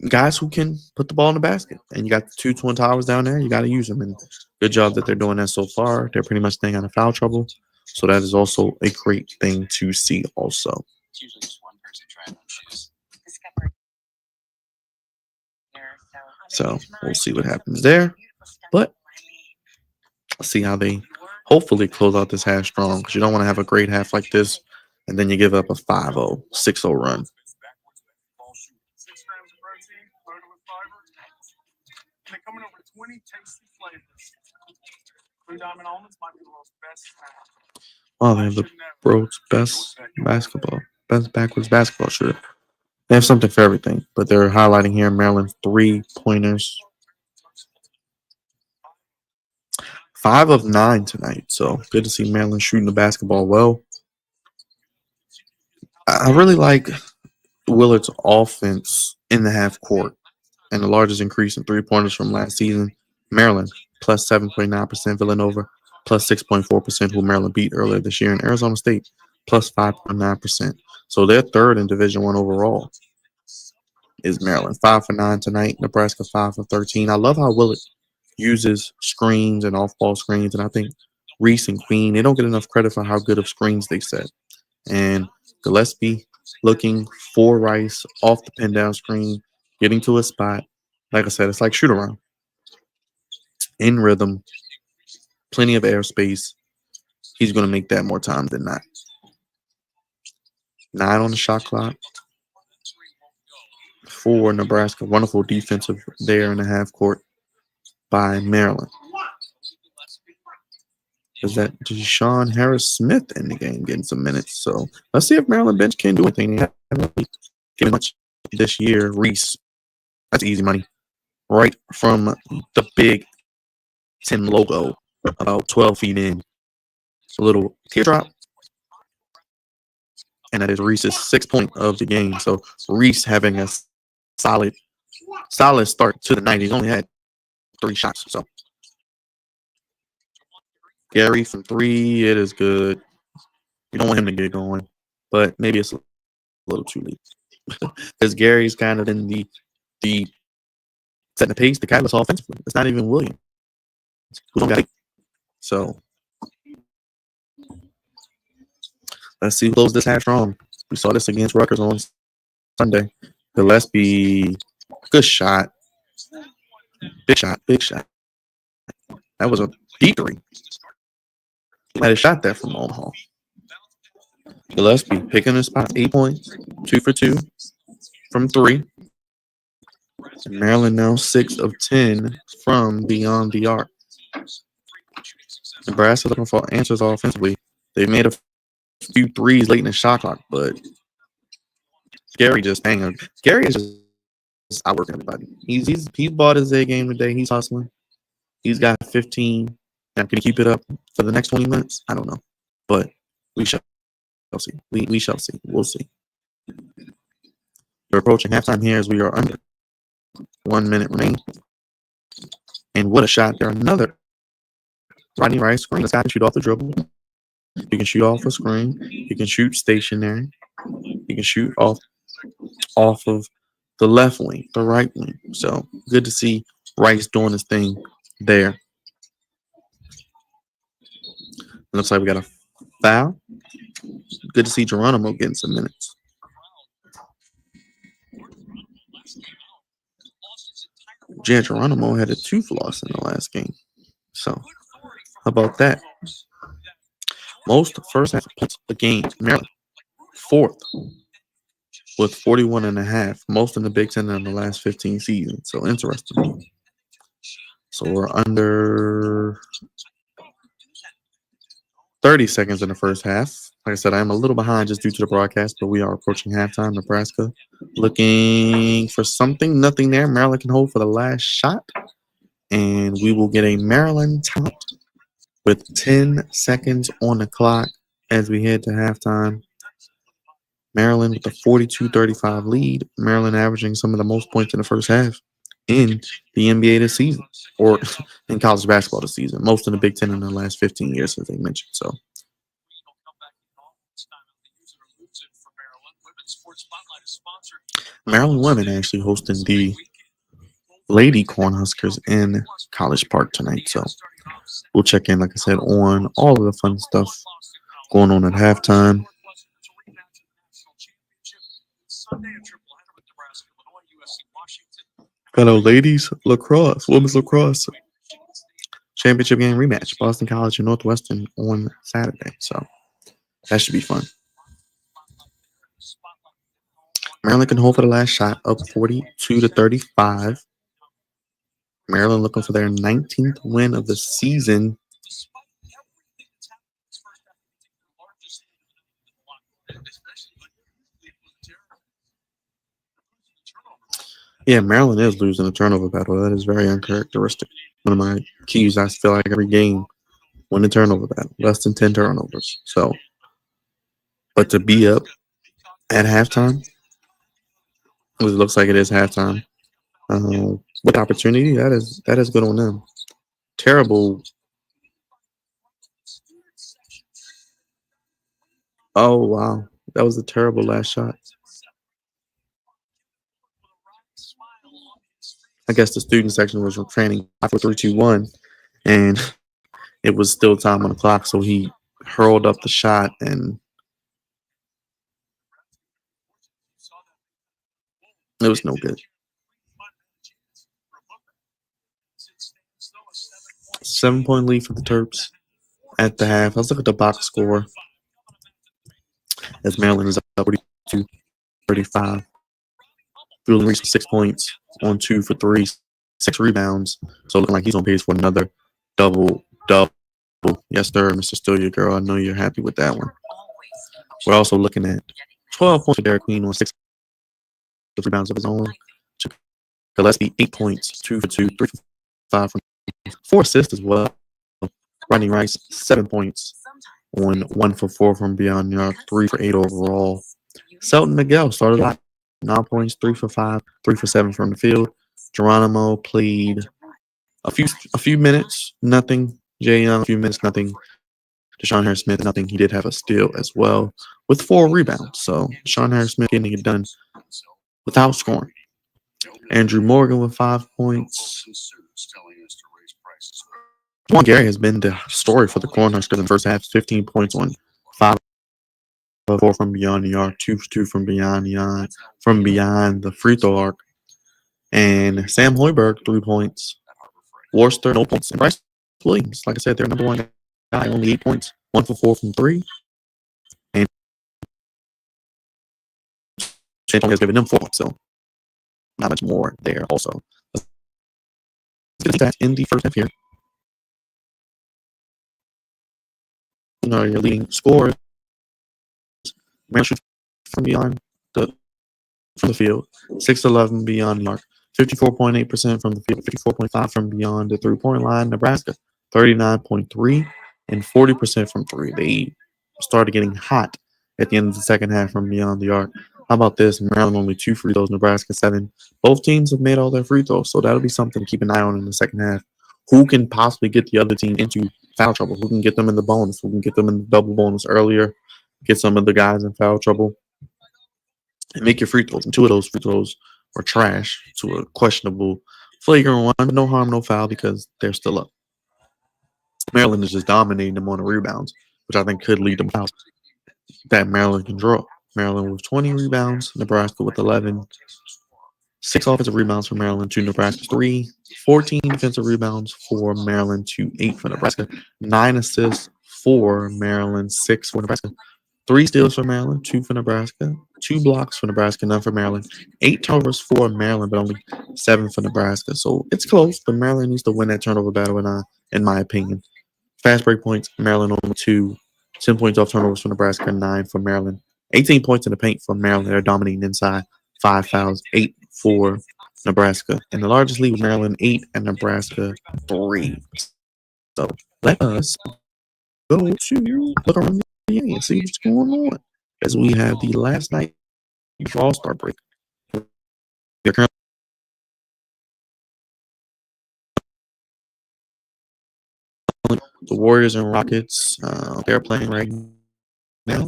guys who can put the ball in the basket, and you got the 2 Twin Towers down there. You got to use them, and good job that they're doing that so far. They're pretty much staying out of foul trouble, so that is also a great thing to see also. So we'll see what happens there. But let's see how they hopefully close out this half strong, because you don't want to have a great half like this and then you give up a 5-0, 6-0 run. Oh, they have the world's best backwards basketball shooter. They have something for everything, but they're highlighting here Maryland 3-pointers. 5 of 9 tonight. So good to see Maryland shooting the basketball well. I really like Willard's offense in the half court and the largest increase in 3-pointers from last season. Maryland plus 7.9%, Villanova plus 6.4%, who Maryland beat earlier this year, and Arizona State plus 5.9%. So they're third in Division I overall is Maryland. 5 for 9 tonight. Nebraska 5 for 13. I love how Willard uses screens and off-ball screens, and I think Reese and Queen, they don't get enough credit for how good of screens they set. And Gillespie looking for Rice off the pin down screen, getting to a spot. Like I said, it's like shoot around. In rhythm, plenty of airspace. He's going to make that more times than not. 9 on the shot clock for Nebraska. Wonderful defensive there in the half court by Maryland. Is that Deshaun Harris-Smith in the game getting some minutes? So let's see if Maryland bench can do anything. They haven't really given much this year. Reese, that's easy money. Right from the Big Ten logo, about 12 feet in. A little teardrop. And that is Reese's 6th point of the game. So Reese having a solid start to the night. He's only had 3 shots. So Gary from 3, it is good. You don't want him to get going, but maybe it's a little too late. Because Gary's kind of in the setting the pace, the catalyst offensively. It's not even Williams who don't got it. So let's see who closes this half strong. We saw this against Rutgers on Sunday. Gillespie, good shot. Big shot. That was a deep 3. He might have shot that from Omaha. Gillespie picking his spot, 8 points, 2 for 2 from 3. And Maryland now 6 of 10 from beyond the arc. Nebraska looking for answers offensively. They made a few threes late in the shot clock, but Gary just hanging. Gary is just outworking everybody. He's bought his A game today. He's hustling. He's got 15. Now, can he keep it up for the next 20 minutes? I don't know, but we shall see. We shall see. We'll see. We're approaching halftime here as we are under 1 minute remaining. And what a shot there! Another Rodney Rice screen. This guy can shoot off the dribble. You can shoot off a screen. You can shoot stationary. You can shoot off of the left wing, the right wing. So good to see Rice doing his thing there. Looks like we got a foul. Good to see Geronimo getting some minutes. Jan Geronimo had a tooth loss in the last game. So how about that? Most first half points a game. Maryland, 4th with 41.5. Most in the Big Ten in the last 15 seasons. So interesting. So we're under 30 seconds in the first half. Like I said, I'm a little behind just due to the broadcast, but we are approaching halftime. Nebraska looking for something. Nothing there. Maryland can hold for the last shot. And we will get a Maryland timeout with 10 seconds on the clock as we head to halftime. Maryland with a 42-35 lead. Maryland averaging some of the most points in the first half in the NBA this season, or in college basketball this season. Most in the Big Ten in the last 15 years, as they mentioned. So Maryland women actually hosting the Lady Cornhuskers in College Park tonight. So we'll check in, like I said, on all of the fun stuff going on at halftime. Fellow ladies lacrosse, women's lacrosse championship game rematch, Boston College and Northwestern on Saturday. So that should be fun. Maryland can hold for the last shot, up 42-35. Maryland looking for their 19th win of the season. Yeah, Maryland is losing the turnover battle. That is very uncharacteristic. One of my keys, I feel like every game, win the turnover battle. Less than 10 turnovers. So, but to be up at halftime, it looks like it is halftime. With opportunity, that is good on them. Terrible. Oh wow, that was a terrible last shot. I guess the student section was training 5, 4, 3, 2, 1, and it was still time on the clock, so he hurled up the shot, and it was no good. 7-point lead for the Terps at the half. Let's look at the box score as Maryland is up 42-35. Julian reached 6 points on 2 for 3, 6 rebounds. So looking like he's on pace for another double. Yes, sir, Mr. Still Your Girl. I know you're happy with that one. We're also looking at 12 points for Derek Queen on 6 rebounds of his own. Gillespie, 8 points, 2 for 2, 3 for 5 from 4 assists as well. Rodney Rice, 7 points on 1 for 4 from beyond the arc, 3 for 8 overall. Selton Miguel started out 9 points, 3 for 5, 3 for 7 from the field. Geronimo played a few minutes, nothing. Jay Young, a few minutes, nothing. Deshaun Harris-Smith, nothing. He did have a steal as well with 4 rebounds. So Deshaun Harris-Smith getting it done without scoring. Andrew Morgan with 5 points. Juwan Gary has been the story for the Cornhuskers in the first half. 15 points on 5 of 4 from beyond the arc, 2 for 2 from beyond the free throw arc. And Sam Hoiberg, 3 points. Worcester, no points. And Bryce Williams, like I said, they're number one guy, only 8 points. 1 for 4 from 3. And Shane has given them 4 points, so not much more there also. Let's get that in the first half here. Your leading scorers. Maryland shoots from beyond from the field, 6-11 beyond the arc, 54.8% from the field, 54.5 from beyond the 3-point line. Nebraska, 39.3 and 40% from 3. They started getting hot at the end of the second half from beyond the arc. How about this? Maryland only 2 free throws, Nebraska 7. Both teams have made all their free throws, so that'll be something to keep an eye on in the second half. Who can possibly get the other team into foul trouble? Who can get them in the bonus? Who can get them in the double bonus earlier? Get some of the guys in foul trouble and make your free throws. And 2 of those free throws were trash to a questionable flagrant one, but no harm, no foul because they're still up. Maryland is just dominating them on the rebounds, which I think could lead to fouls that Maryland can draw. Maryland with 20 rebounds, Nebraska with 11. 6 offensive rebounds for Maryland to Nebraska 3. 14 defensive rebounds for Maryland to 8 for Nebraska. 9 assists for Maryland, 6 for Nebraska. 3 steals for Maryland, 2 for Nebraska. 2 blocks for Nebraska, none for Maryland. 8 turnovers for Maryland, but only 7 for Nebraska. So it's close, but Maryland needs to win that turnover battle, in my opinion. Fast break points, Maryland on 2. 10 points off turnovers for Nebraska, 9 for Maryland. 18 points in the paint for Maryland. They're dominating inside. 5 fouls, 8 for Nebraska. And the largest lead was Maryland, 8, and Nebraska, 3. So let us go to look around the NBA and see what's going on as we have the last night before All-Star break. They're currently the Warriors and Rockets. They're playing right now.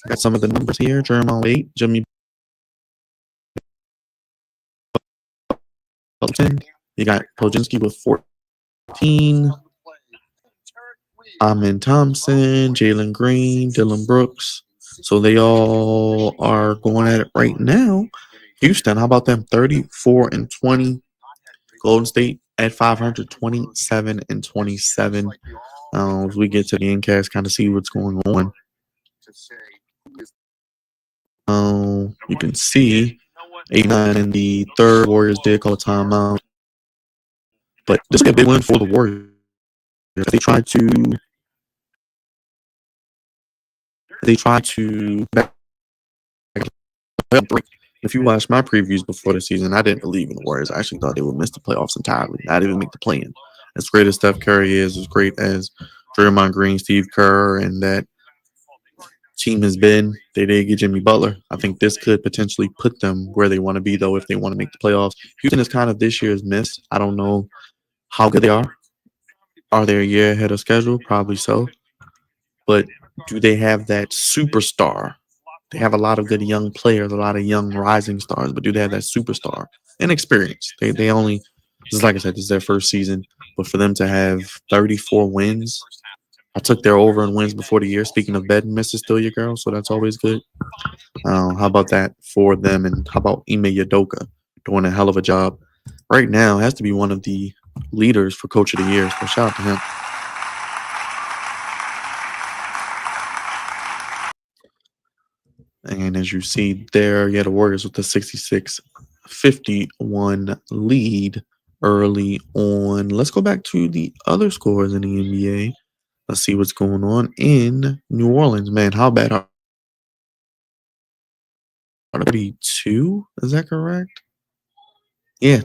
Got some of the numbers here. Jeremiah 8, Jimmy Button. You got Podziemski with 14. Amin Thompson, Jalen Green, Dylan Brooks. So they all are going at it right now. Houston, how about them? 34-20. Golden State at 527-27. As we get to the end cast, kind of see what's going on. You can see 8-9 in the third. Warriors did call a timeout. But this will be a big win for the Warriors. They tried to back break. If you watch my previews before the season, I didn't believe in the Warriors. I actually thought they would miss the playoffs entirely, not even make the play-in. As great as Steph Curry is, as great as Draymond Green, Steve Kerr, and that team has been, they did get Jimmy Butler. I think this could potentially put them where they want to be, though, if they want to make the playoffs. Houston is kind of this year's miss. I don't know how good they are. Are they a year ahead of schedule? Probably so. But do they have that superstar? They have a lot of good young players, a lot of young rising stars, but do they have that superstar and experience? They only, just like I said, this is their first season, but for them to have 34 wins, I took their over and wins before the year. Speaking of betting, Mrs. Still Your Girl, so that's always good. How about that for them? And how about Ime Udoka doing a hell of a job right now? Has to be one of the leaders for Coach of the Year. So shout out to him. And as you see there, the Warriors with the 66-51 lead early on. Let's go back to the other scores in the NBA. Let's see what's going on in New Orleans. Man, how bad are 32? Is that correct? Yeah.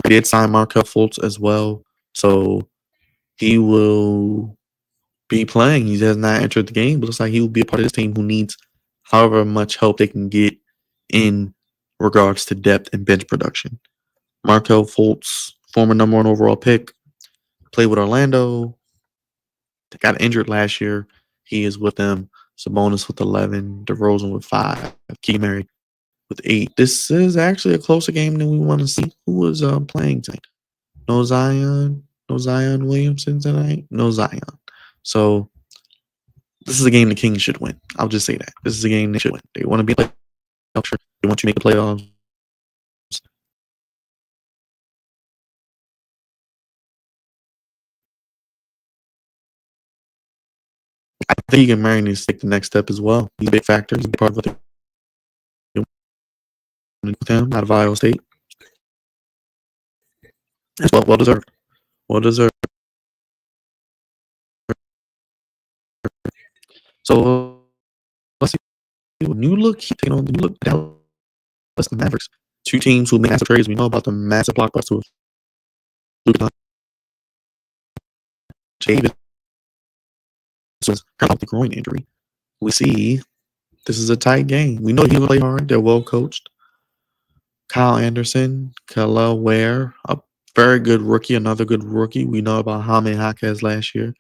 They did sign Markel Fultz as well. So he will be playing. He has not entered the game, but looks like he will be a part of this team who needs however much help they can get in regards to depth and bench production. Markel Fultz, former number 1 overall pick, played with Orlando. They got injured last year. He is with them. Sabonis with 11, DeRozan with 5, Keegan with 8. This is actually a closer game than we want to see. Who was playing tonight? No Zion Williamson tonight. No Zion. So this is a game the Kings should win. I'll just say that. This is a game they should win. They want to be like, they want you to make the playoffs. I think Keegan Murray needs to take the next step as well. He's a big factor. He's a big part of what they with him out of Iowa State. It's well deserved. Well deserved. So let's see. New look taking on the new look Dallas Mavericks. Two teams who made massive trades. We know about the massive blockbuster with Luka Davis was kind of the groin injury. We see this is a tight game. We know he will play hard. They're well coached. Kyle Anderson, Khalil Ware, a very good rookie, another good rookie. We know about Jaime Jaquez last year.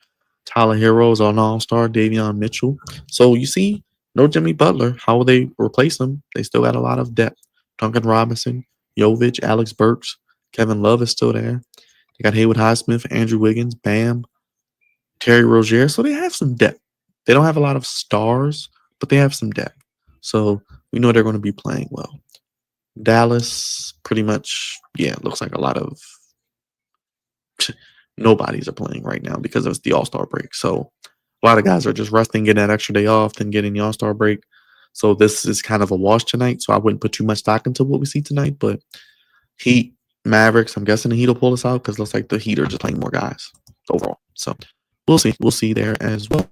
Tyler Hero is an all-star, Davion Mitchell. So you see, no Jimmy Butler. How will they replace him? They still got a lot of depth. Duncan Robinson, Jovic, Alex Burks, Kevin Love is still there. They got Haywood Highsmith, Andrew Wiggins, Bam, Terry Rozier. So they have some depth. They don't have a lot of stars, but they have some depth. So we know they're going to be playing well. Dallas, pretty much, looks like a lot of nobodies are playing right now because it's the All-Star break. So a lot of guys are just resting, getting that extra day off, then getting the All-Star break. So this is kind of a wash tonight. So I wouldn't put too much stock into what we see tonight. But Heat, Mavericks, I'm guessing the Heat will pull us out because it looks like the Heat are just playing more guys overall. So we'll see. We'll see there as well.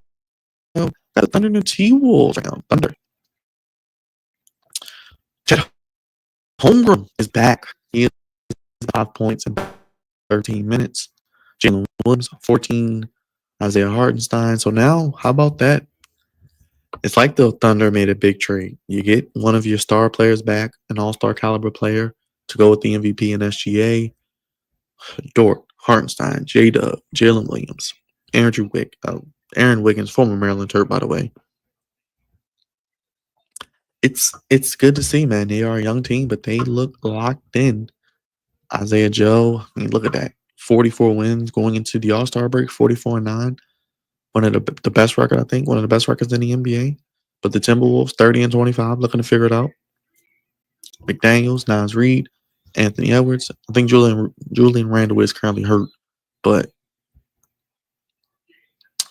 Got the Thunder and the T-Wolves right now. Thunder. Holmgren is back. He is 5 points in 13 minutes. Jalen Williams, 14. Isaiah Hartenstein. So now, how about that? It's like the Thunder made a big trade. You get one of your star players back, an all-star caliber player, to go with the MVP and SGA. Dort, Hartenstein, J-Dub, Jalen Williams, Aaron Wiggins, former Maryland Terp, by the way. It's good to see, man. They are a young team, but they look locked in. Isaiah Joe, I mean, look at that. 44 wins going into the All-Star break, 44-9. One of the best record, I think, one of the best records in the NBA. But the Timberwolves, 30-25, looking to figure it out. McDaniels, Nas Reed, Anthony Edwards. I think Julian Randle is currently hurt, but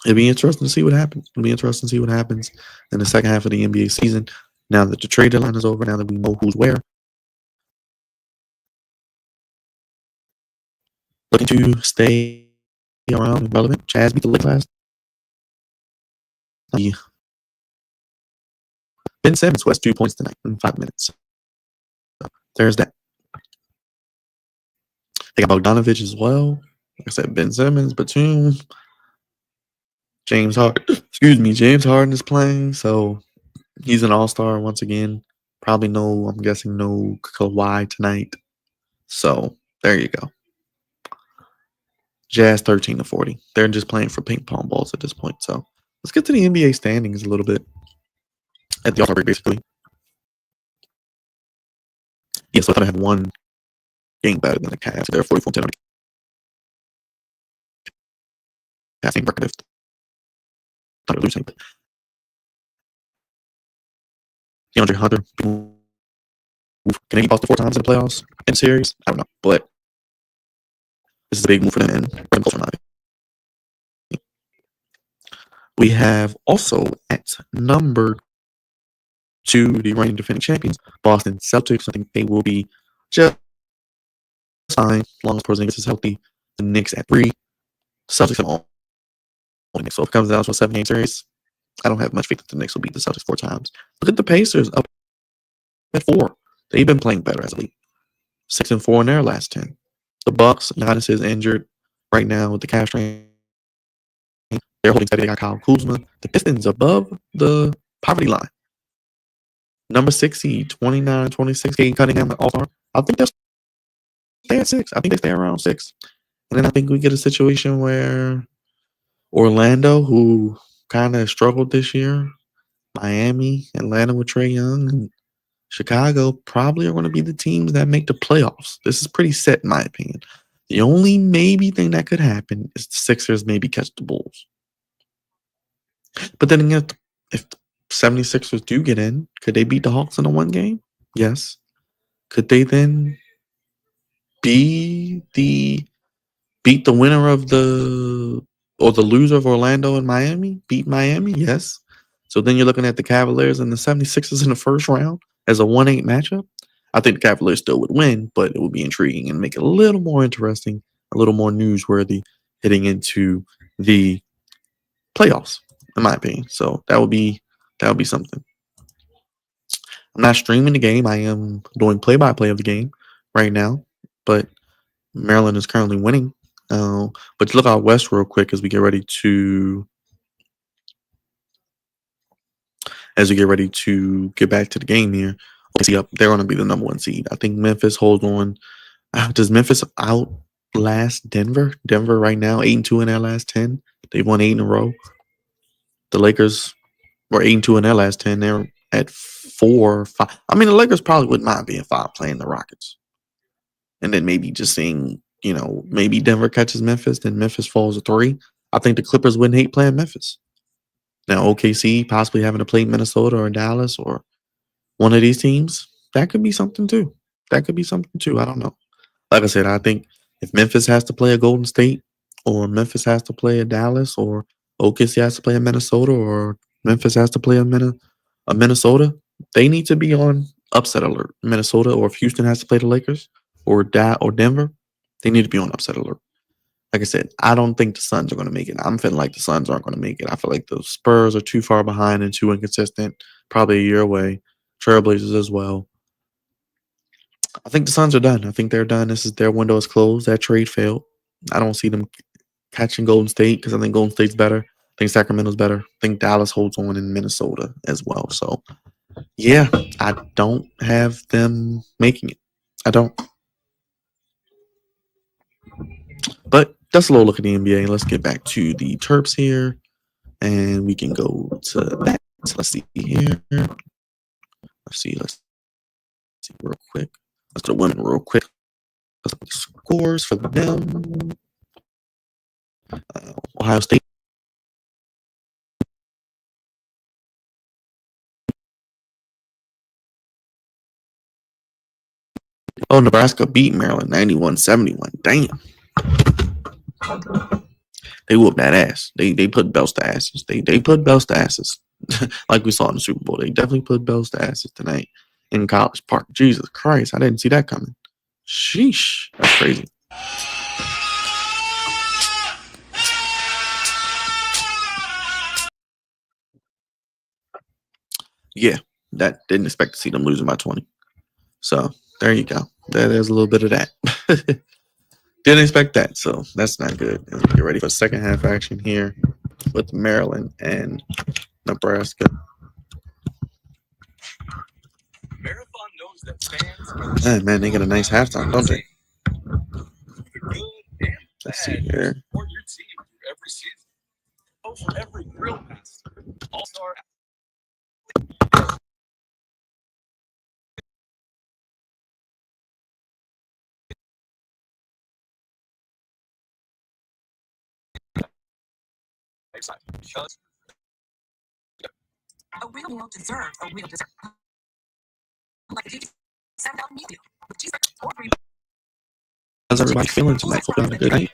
it'll be interesting to see what happens. It'll be interesting to see what happens in the second half of the NBA season. Now that the trade deadline is over, now that we know who's where. Looking to stay around and relevant. Chaz beat the Lakers last night. Ben Simmons who has 2 points tonight in 5 minutes. So there's that. They got Bogdanovich as well. Like I said, Ben Simmons, Batum, James Harden. James Harden is playing, so he's an all-star once again. Probably I'm guessing no Kawhi tonight. So there you go. Jazz 13-40. They're just playing for ping pong balls at this point. So let's get to the NBA standings a little bit. At the All-Star break, basically. Yeah, so I thought I had one game better than the Cavs. They're 44-10 on the Cavs record. Thought losing. DeAndre Hunter can he Boston 4 times in the playoffs in series? I don't know, but this is a big move for them and culture. We have also at number 2 the reigning defending champions, Boston Celtics. I think they will be just fine as long as Porzingis is healthy. The Knicks at 3. Celtics have all. So if it comes down to a 7-game series, I don't have much faith that the Knicks will beat the Celtics 4 times. Look at the Pacers up at 4. They've been playing better as a league. 6-4 in their last 10. The Bucks, Giannis is injured right now with the calf strain. They're holding steady. They got Kyle Kuzma. The Pistons above the poverty line. Number 6 seed, 29-26. Cade Cunningham, all-star. I think they'll stay at 6. I think they stay around 6. And then I think we get a situation where Orlando, who kind of struggled this year, Miami, Atlanta with Trae Young, and Chicago probably are going to be the teams that make the playoffs. This is pretty set in my opinion. The only maybe thing that could happen is the Sixers maybe catch the Bulls. But then again, if the 76ers do get in, could they beat the Hawks in a 1 game? Yes. Could they then beat the winner of the loser of Orlando and Miami? Beat Miami? Yes. So then you're looking at the Cavaliers and the 76ers in the first round as a 1-8 matchup. I think the Cavaliers still would win, but it would be intriguing and make it a little more interesting, a little more newsworthy heading into the playoffs, in my opinion. So that would be something. I'm not streaming the game. I am doing play-by-play of the game right now, but Maryland is currently winning. But look out west real quick as we get ready to get back to the game here. See up, they're going to be the number 1 seed. I think Memphis holds on. Does Memphis outlast Denver? Denver right now 8-2 in their last 10. They've won 8 in a row. The Lakers were 8-2 in their last 10. They're at 4, 5. I mean, the Lakers probably wouldn't mind being 5 playing the Rockets, and then maybe just seeing, maybe Denver catches Memphis, then Memphis falls to 3. I think the Clippers wouldn't hate playing Memphis. Now OKC possibly having to play Minnesota or Dallas or one of these teams, that could be something too. I don't know. Like I said, I think if Memphis has to play a Golden State or Memphis has to play a Dallas or OKC has to play a Minnesota or Memphis has to play a Minnesota, they need to be on upset alert. Minnesota, or if Houston has to play the Lakers or Denver, they need to be on upset alert. Like I said, I don't think the Suns are going to make it. I'm feeling like the Suns aren't going to make it. I feel like the Spurs are too far behind and too inconsistent, probably a year away. Trailblazers as well. I think the Suns are done. I think they're done. Their window is closed. That trade failed. I don't see them catching Golden State because I think Golden State's better. I think Sacramento's better. I think Dallas holds on in Minnesota as well. So, yeah, I don't have them making it. I don't. But that's a little look at the NBA. Let's get back to the Terps here. And we can go to that. Let's see here. Let's see real quick. Let's go to women real quick. Let's look at the scores for them. Ohio State. Oh, Nebraska beat Maryland 91-71. Damn. They whooped that ass. They put belts to asses. They put belts to asses. Like we saw in the Super Bowl. They definitely put belts to asses tonight in College Park. Jesus Christ. I didn't see that coming. Sheesh. That's crazy. yeah, that didn't expect to see them losing by 20. So there you go. There's a little bit of that. Didn't expect that, so that's not good. As we get ready for second half action here with Maryland and Nebraska. Marathon knows that fans are Man, they get a nice halftime, don't they? the good and Let's see bad here. support your team through every season. Oh, for every grill master, all-star. Because A real meal deserves a real dessert. Like a $7 meal with cheese or green. How's everybody feeling tonight? Hope you're having a good night.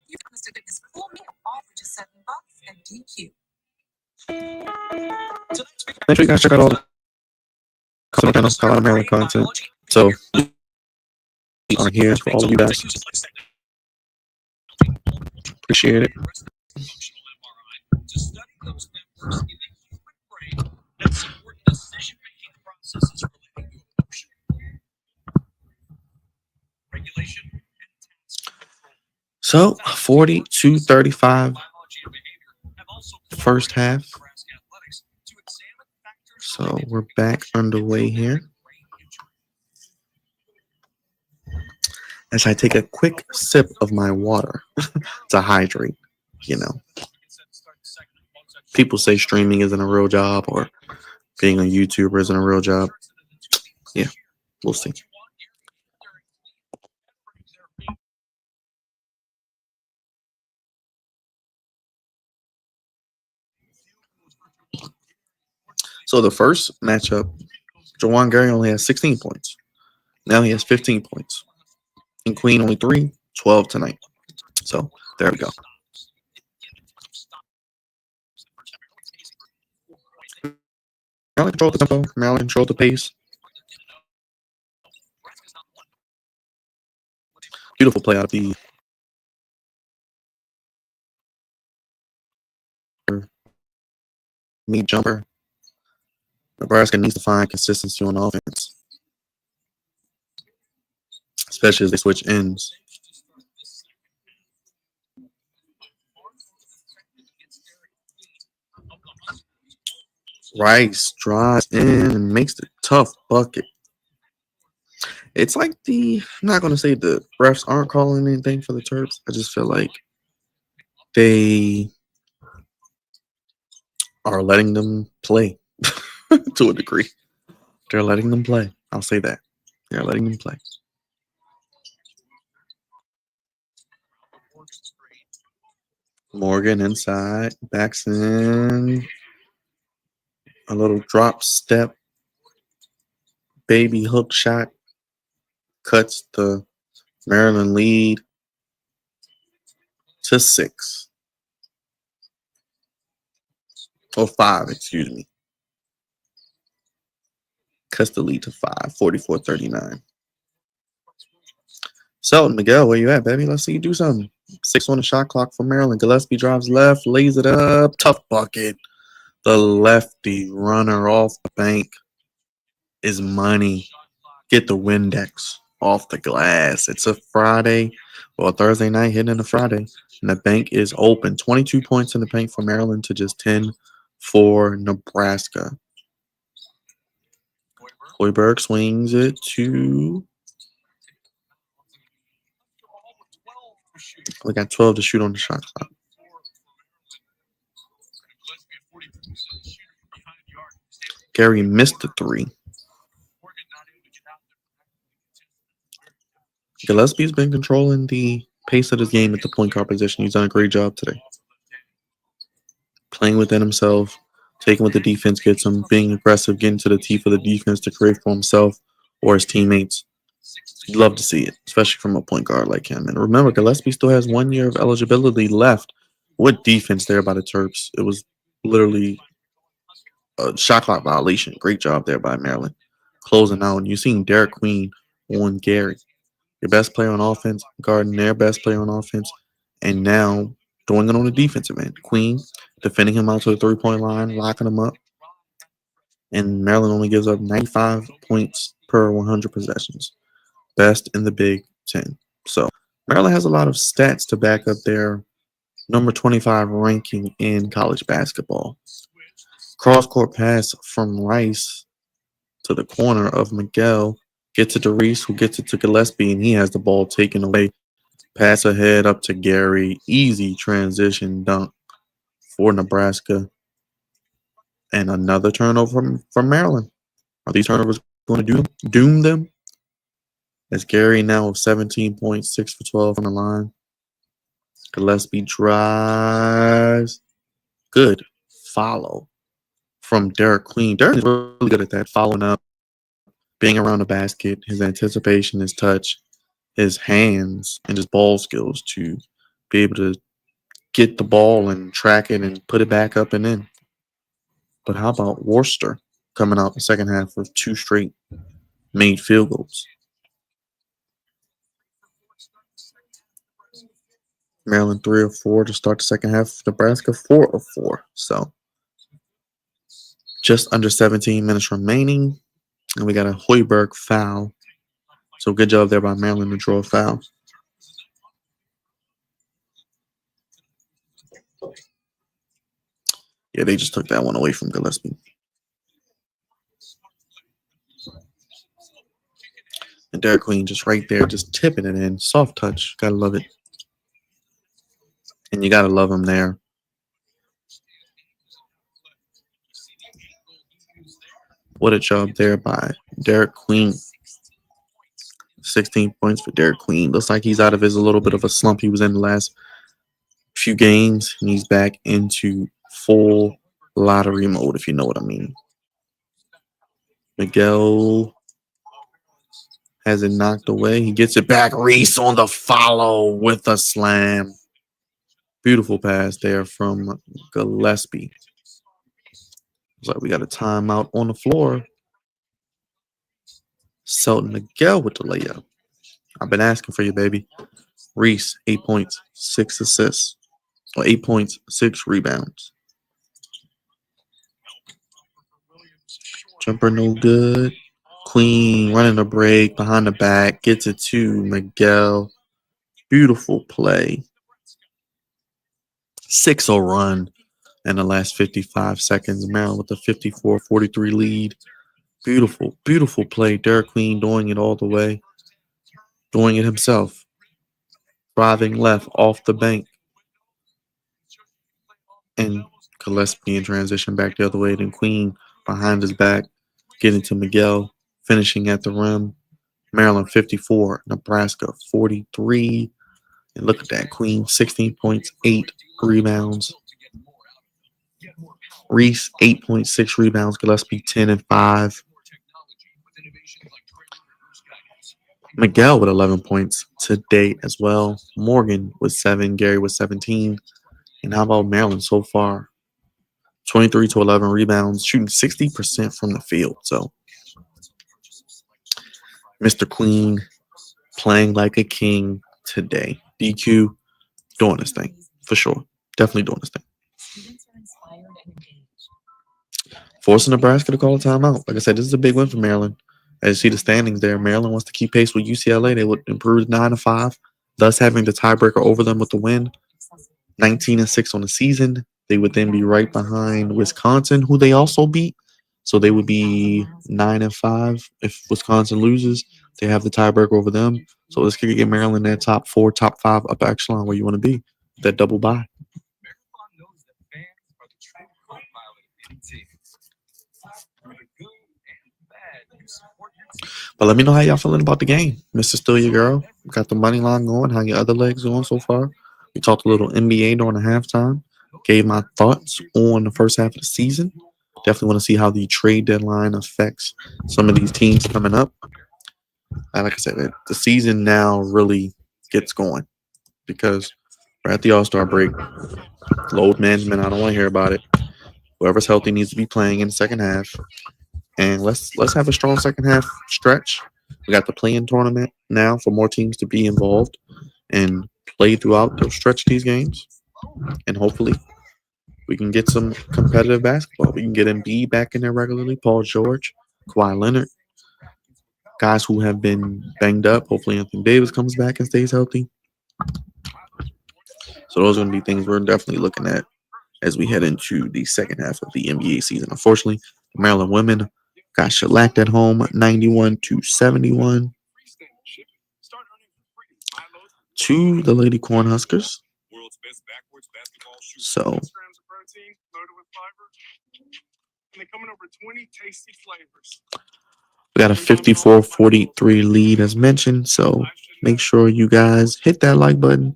You got Mr. Goodness cool meal all for just $7 at DQ. Make sure you guys check out all the content channels, Colorado Maryland content. So we are here for all of you guys. Appreciate it. to study those members in the human brain that support decision-making processes relating to emotion, regulation, and task control. So 42-35 Biology and behavior have also first half. Nebraska athletics to examine factors So related to we're back underway here. brain injury. As I take a quick sip of my water to hydrate, you know. People say streaming isn't a real job or being a YouTuber isn't a real job. Yeah, we'll see. So the first matchup, Jawan Gary only has 16 points. Now he has 15 points. And Queen only 3, 12 tonight. So there we go. Maryland controlled the tempo. Maryland controlled the pace. Beautiful play out of the meat jumper. Nebraska needs to find consistency on offense, especially as they switch ends. Rice drives in and makes the tough bucket. It's like I'm not going to say the refs aren't calling anything for the Terps. I just feel like they are letting them play to a degree. They're letting them play. I'll say that. They're letting them play. Morgan inside, backs in. A little drop step. Baby hook shot. Cuts the Maryland lead to 6. Or 5, excuse me. Cuts the lead to 5, 44-39. So, Miguel, where you at, baby? Let's see you do something. 6 on the shot clock for Maryland. Gillespie drives left, lays it up. Tough bucket. The lefty runner off the bank is money. Get the Windex off the glass. It's a Friday, well, Thursday night hitting a Friday, and the bank is open. 22 points in the bank for Maryland to just 10 for Nebraska. Hoiberg swings it to. We got 12 to shoot on the shot clock. Gary missed the 3. Gillespie's been controlling the pace of this game at the point guard position. He's done a great job today. Playing within himself, taking what the defense gets him, being aggressive, getting to the teeth of the defense to create for himself or his teammates. You'd love to see it, especially from a point guard like him. And remember, Gillespie still has 1 year of eligibility left. What defense there by the Terps? It was literally a shot clock violation. Great job there by Maryland. Closing out. And you've seen Derek Queen on Gary. Your best player on offense, guarding their best player on offense, and now doing it on the defensive end. Queen defending him out to the three-point line, locking him up. And Maryland only gives up 95 points per 100 possessions. Best in the Big Ten. So Maryland has a lot of stats to back up their number 25 ranking in college basketball. Cross-court pass from Rice to the corner of Miguel. Gets it to Reese, who gets it to Gillespie, and he has the ball taken away. Pass ahead up to Gary. Easy transition dunk for Nebraska. And another turnover from Maryland. Are these turnovers going to doom them? As Gary now with 17 points, 6 for 12 on the line. Gillespie drives. Good follow from Derek Queen. Derek is really good at that, following up, being around the basket, his anticipation, his touch, his hands, and his ball skills to be able to get the ball and track it and put it back up and in. But how about Worcester coming out the second half with 2 straight made field goals? Maryland 3 of 4 to start the second half. Nebraska 4 of 4. So just under 17 minutes remaining. And we got a Hoiberg foul. So good job there by Maryland to draw a foul. Yeah, they just took that one away from Gillespie. And Derek Queen just right there, just tipping it in. Soft touch. Gotta love it. And you gotta love him there. What a job there by Derek Queen. 16 points for Derek Queen. Looks like he's out of his a little bit of a slump he was in the last few games. And he's back into full lottery mode, if you know what I mean. Miguel has it knocked away. He gets it back. Reese on the follow with a slam. Beautiful pass there from Gillespie. Looks like we got a timeout on the floor. Selton Miguel with the layup. I've been asking for you, baby. Reese, 8 points, 6 assists. Or 8 points, 6 rebounds. Jumper no good. Queen running the break behind the back. Gets it to Miguel. Beautiful play. 6-0 run in the last 55 seconds. Maryland with a 54-43 lead. Beautiful, beautiful play. Derek Queen doing it all the way. Doing it himself. Driving left off the bank. And Gillespie in transition back the other way. Then Queen behind his back. Getting to Miguel. Finishing at the rim. Maryland 54. Nebraska 43. And look at that. Queen 16 points, 8 rebounds. Reese 8.6 rebounds. Gillespie 10 and 5. Miguel with 11 points to date as well. Morgan with 7. Gary with 17. And how about Maryland so far? 23 to 11 rebounds, shooting 60% from the field. So Mr. Queen playing like a king today. DQ doing his thing for sure. Definitely doing his thing. Forcing Nebraska to call a timeout. Like I said, this is a big win for Maryland. As you see the standings there, Maryland wants to keep pace with UCLA. They would improve to 9-5, thus having the tiebreaker over them with the win. 19-6 on the season. They would then be right behind Wisconsin, who they also beat. So they would be 9-5 if Wisconsin loses. They have the tiebreaker over them. So this could get Maryland that top 4, top 5 upper echelon where you want to be. That double bye. But let me know how y'all feeling about the game. Mr. Still Your Girl. Got the money line going. How your other legs going so far? We talked a little NBA during the halftime. Gave my thoughts on the first half of the season. Definitely want to see how the trade deadline affects some of these teams coming up. Like I said, the season now really gets going because we're at the All-Star break. Load management, I don't want to hear about it. Whoever's healthy needs to be playing in the second half. And let's have a strong second half stretch. We got the play-in tournament now for more teams to be involved and play throughout the stretch of these games. And hopefully we can get some competitive basketball. We can get Embiid back in there regularly, Paul George, Kawhi Leonard, guys who have been banged up. Hopefully Anthony Davis comes back and stays healthy. So those are going to be things we're definitely looking at as we head into the second half of the NBA season. Unfortunately, the Maryland women got shellacked at home, 91-71 to the Lady Cornhuskers. So we got a 54-43 lead as mentioned. So make sure you guys hit that like button,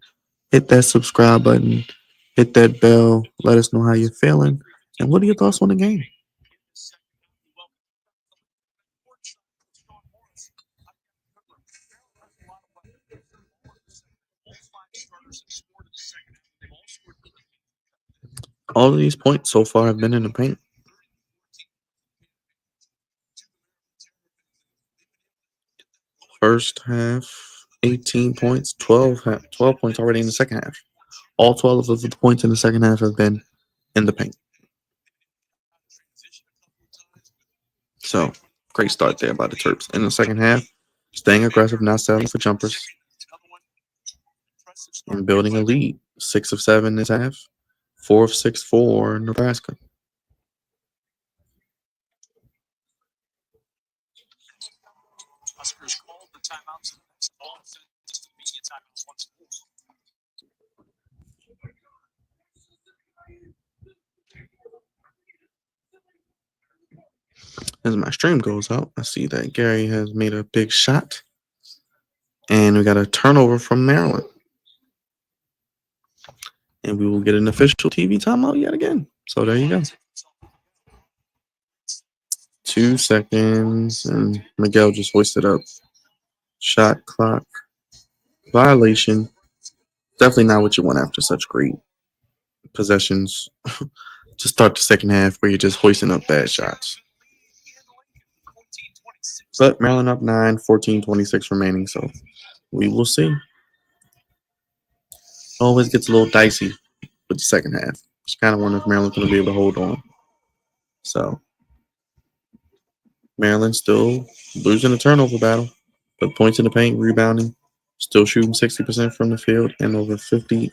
hit that subscribe button, hit that bell. Let us know how you're feeling. And what are your thoughts on the game? All of these points so far have been in the paint. First half, 18 points, 12 points already in the second half. All 12 of the points in the second half have been in the paint. So, great start there by the Terps. In the second half, staying aggressive, not settling for jumpers, and building a lead. 6 of 7 this half, 4 of 6 for Nebraska. Huskers called the timeout, so the next ball just the media timeout once more. As my stream goes out, I see that Gary has made a big shot. And we got a turnover from Maryland. And we will get an official TV timeout yet again. So there you go. 2 seconds. And Miguel just hoisted up. Shot clock violation. Definitely not what you want after such great possessions to start the second half where you're just hoisting up bad shots. But Maryland up 9, 14-26 remaining. So we will see. Always gets a little dicey with the second half. Just kind of wonder if Maryland's going to be able to hold on. So Maryland still losing the turnover battle, but points in the paint, rebounding, still shooting 60% from the field and over 54%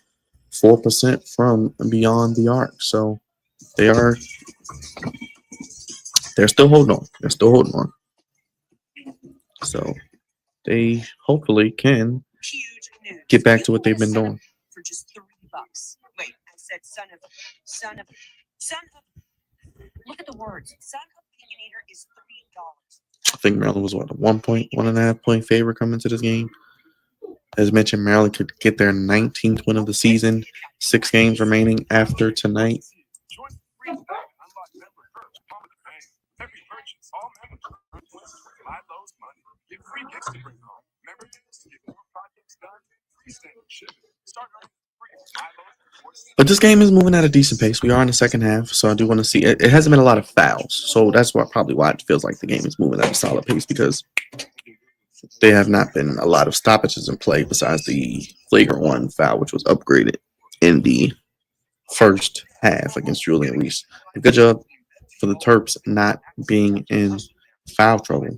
from beyond the arc. So they're still holding on. They're still holding on. So they hopefully can get back to what they've been doing. For just $3. Wait, I said son of. Look at the words. Son of Opinionator is $3. I think Maryland was, what, a 1.5 point favorite coming to this game. As mentioned, Maryland could get their 19th win of the season. 6 games remaining after tonight. But this game is moving at a decent pace. We are in the second half, so I do want to see it. It hasn't been a lot of fouls, so that's probably why it feels like the game is moving at a solid pace, because there have not been a lot of stoppages in play besides the flagrant 1 foul, which was upgraded in the first half against Julian Reese. A good job for the Terps not being in foul trouble.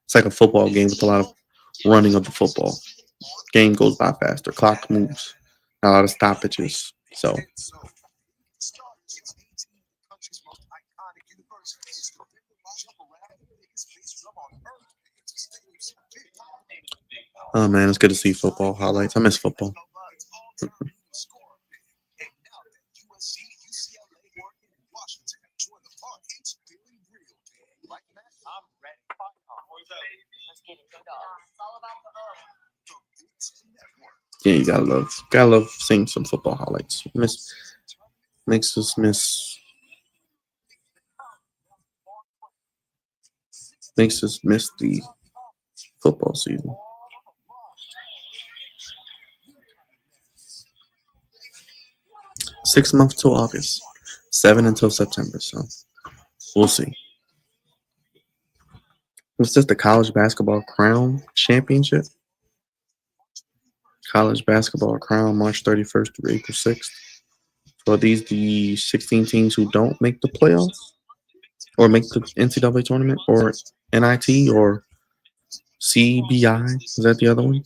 It's like a football game with a lot of running of the football. Game goes by faster. Clock moves. A lot of stoppages. So oh man, it's good to see football highlights. I miss football. Yeah, you gotta love seeing some football highlights. Makes us miss the football season. 6 months till August, 7 until September. So we'll see. What's this? The College Basketball Crown Championship. College Basketball Crown, March 31st through April 6th. So are these the 16 teams who don't make the playoffs or make the NCAA tournament or NIT or CBI? Is that the other one?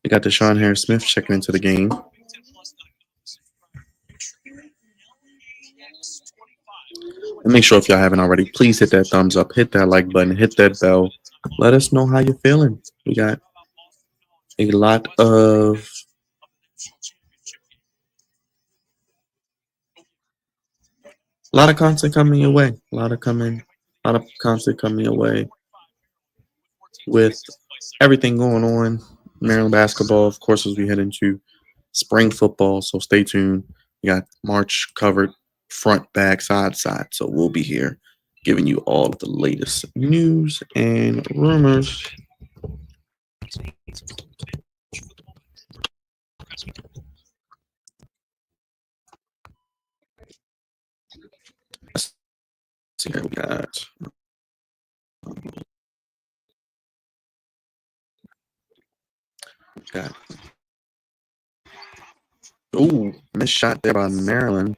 We got Deshaun Harris-Smith checking into the game. And make sure if y'all haven't already, please hit that thumbs up, hit that like button, hit that bell. Let us know how you're feeling. We got a lot of content coming your way. A lot of content coming your way with everything going on. Maryland basketball, of course, as we head into spring football. So stay tuned. We got March covered front, back, side. So we'll be here giving you all of the latest news and rumors. Let's see what we got. Ooh, missed shot there by Maryland.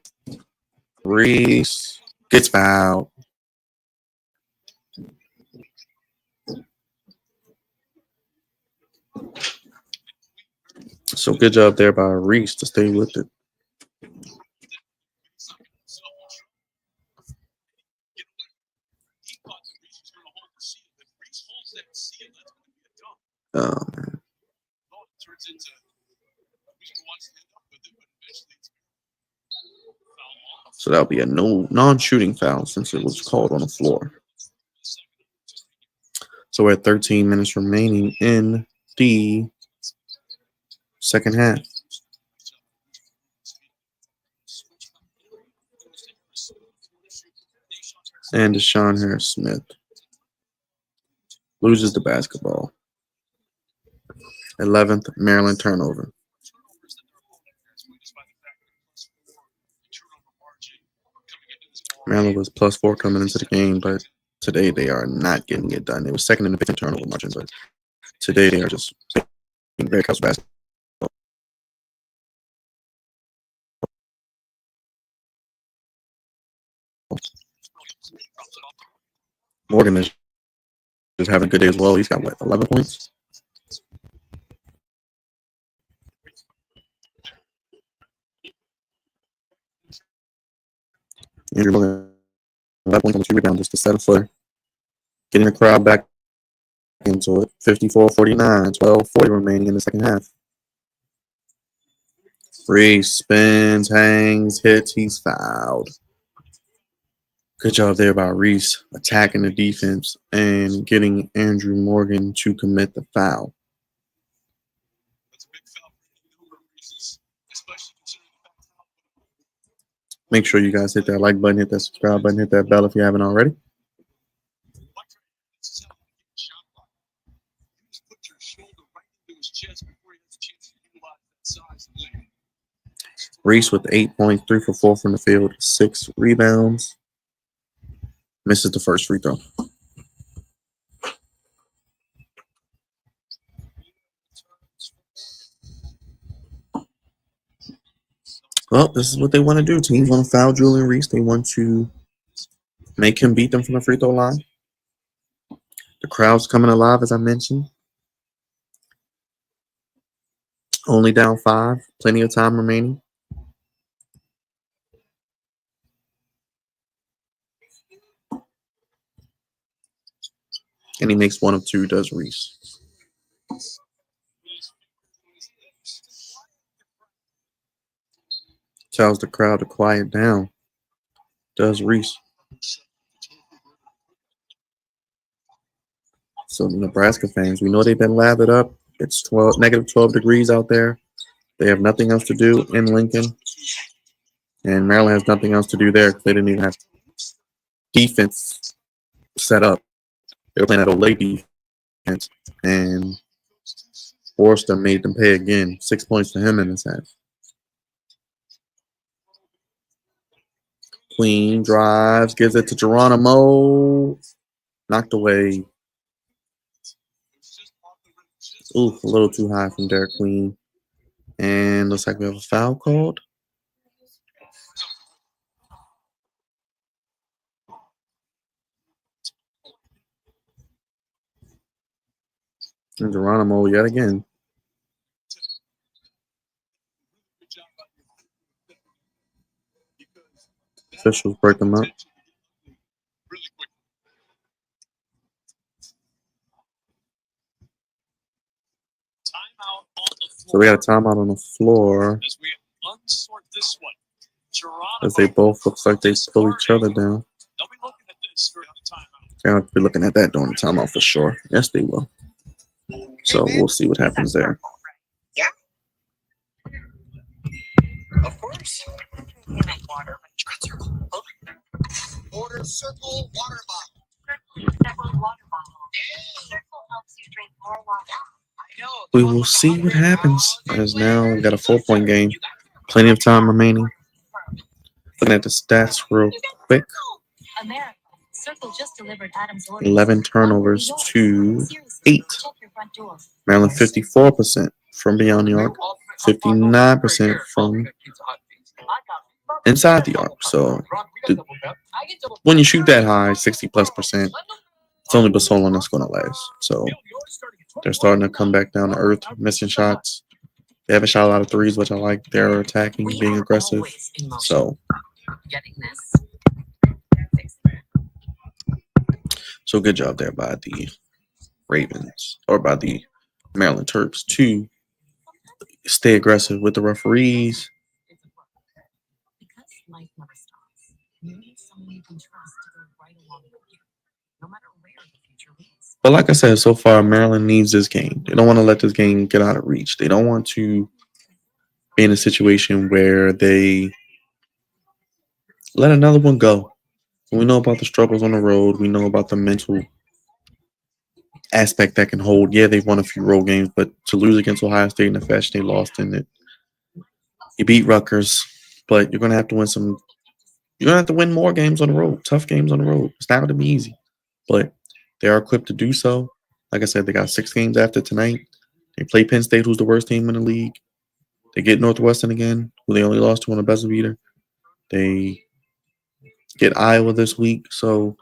Reese gets fouled. So good job there by Reese to stay with it. Man. So that'll be a non-shooting foul since it was called on the floor. So we're at 13 minutes remaining in the second half. And Deshaun Harris-Smith loses the basketball. 11th Maryland turnover. Maryland was +4 coming into the game, but today they are not getting it done. They were second in the Big Ten turnover margin, but today they are just being very close basketball. Morgan is just having a good day as well. He's got, 11 points? Andrew Morgan, 11 points on the 2 rebounds, just to set a footer. Getting the crowd back into it. 54-49, 12:40 remaining in the second half. Reese spins, hangs, hits, he's fouled. Good job there by Reese attacking the defense and getting Andrew Morgan to commit the foul. Make sure you guys hit that like button, hit that subscribe button, hit that bell if you haven't already. Reese with 8 points, 3 for 4 from the field, 6 rebounds. Misses the first free throw. Well, this is what they want to do. Teams want to foul Julian Reese. They want to make him beat them from the free throw line. The crowd's coming alive, as I mentioned. Only down 5. Plenty of time remaining. And he makes one of 2, does Reese. Tells the crowd to quiet down. Does Reese. So the Nebraska fans, we know they've been lathered up. It's -12 degrees out there. They have nothing else to do in Lincoln. And Maryland has nothing else to do there because they didn't even have defense set up. They were playing that old lady defense. And Forster made them pay again. 6 points for him in this half. Queen drives, gives it to Geronimo. Knocked away. Ooh, a little too high from Derek Queen. And looks like we have a foul called. And Geronimo yet again. Officials break them up. So we got a timeout on the floor As we unsort this one, as they both looks like they pull each other down. they'll be looking at this during the timeout. They're going to be looking at that during the timeout for sure. Yes, they will. So we'll see what happens there. Yeah. Of course. Water. Order circle water bottle. Circle water bottle. Circle helps you drink more water. I know. We will see what happens. As now we got a 4-point game. Plenty of time remaining. Looking at the stats real quick. America. Circle just delivered Adam's order. 11 turnovers to 8. Check your front door. Maryland 54% from beyond the arc. 59% from inside the arc. So when you shoot that high, 60+%, it's only Basola that's going to last. So they're starting to come back down to earth, missing shots. They haven't shot a lot of threes, which I like. They're attacking, being aggressive. So good job there by the Ravens, or by the Maryland Terps, to stay aggressive with the referees. Because life never stops, you need someone you can trust to go right along with you, no matter where the future leads. But like I said, so far, Maryland needs this game. They don't want to let this game get out of reach. They don't want to be in a situation where they let another one go. We know about the struggles on the road. We know about the mental aspect that can hold. Yeah, they've won a few road games, but to lose against Ohio State in the fashion they lost in it. You beat Rutgers, but you're going to have to win some. You're going to have to win more games on the road, tough games on the road. It's not going to be easy, but they are equipped to do so. Like I said, they got 6 games after tonight. They play Penn State, who's the worst team in the league. They get Northwestern again, who they only lost to on a buzzer beater. They get Iowa this week, so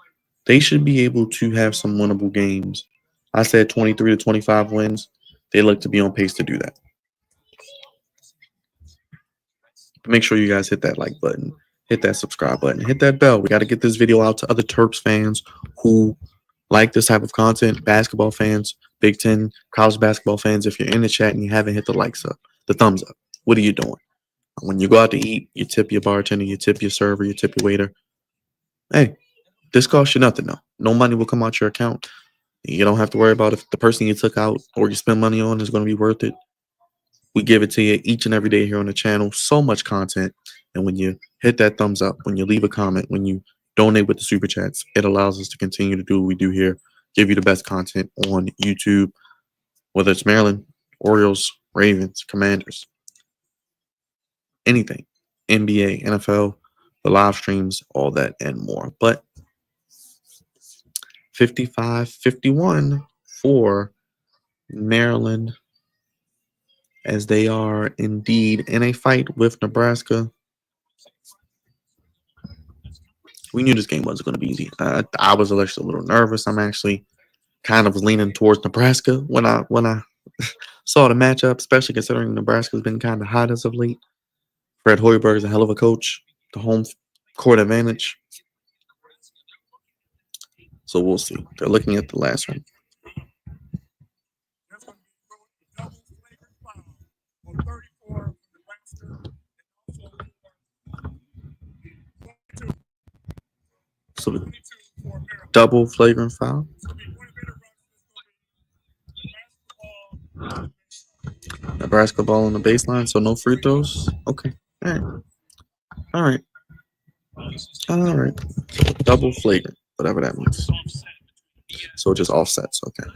they should be able to have some winnable games. I said 23 to 25 wins. They look to be on pace to do that. Make sure you guys hit that like button, hit that subscribe button, hit that bell. We got to get this video out to other Terps fans who like this type of content, basketball fans, Big Ten, college basketball fans. If you're in the chat and you haven't hit the thumbs up, what are you doing? When you go out to eat, you tip your bartender, you tip your server, you tip your waiter. Hey, this costs you nothing, though. No money will come out your account. You don't have to worry about if the person you took out or you spend money on is going to be worth it. We give it to you each and every day here on the channel. So much content. And when you hit that thumbs up, when you leave a comment, when you donate with the super chats, it allows us to continue to do what we do here, give you the best content on YouTube, whether it's Maryland, Orioles, Ravens, Commanders, anything, NBA, NFL, the live streams, all that and more. But 55-51 for Maryland, as they are indeed in a fight with Nebraska. We knew this game wasn't going to be easy. I was actually a little nervous. I'm actually kind of leaning towards Nebraska when I saw the matchup, especially considering Nebraska's been kind of hot as of late. Fred Hoiberg is a hell of a coach. The home court advantage. So we'll see. They're looking at the last one. So the double flagrant foul. Nebraska ball on the baseline, so no free throws. Okay. All right. So double flagrant, whatever that means. So it just offsets. Okay.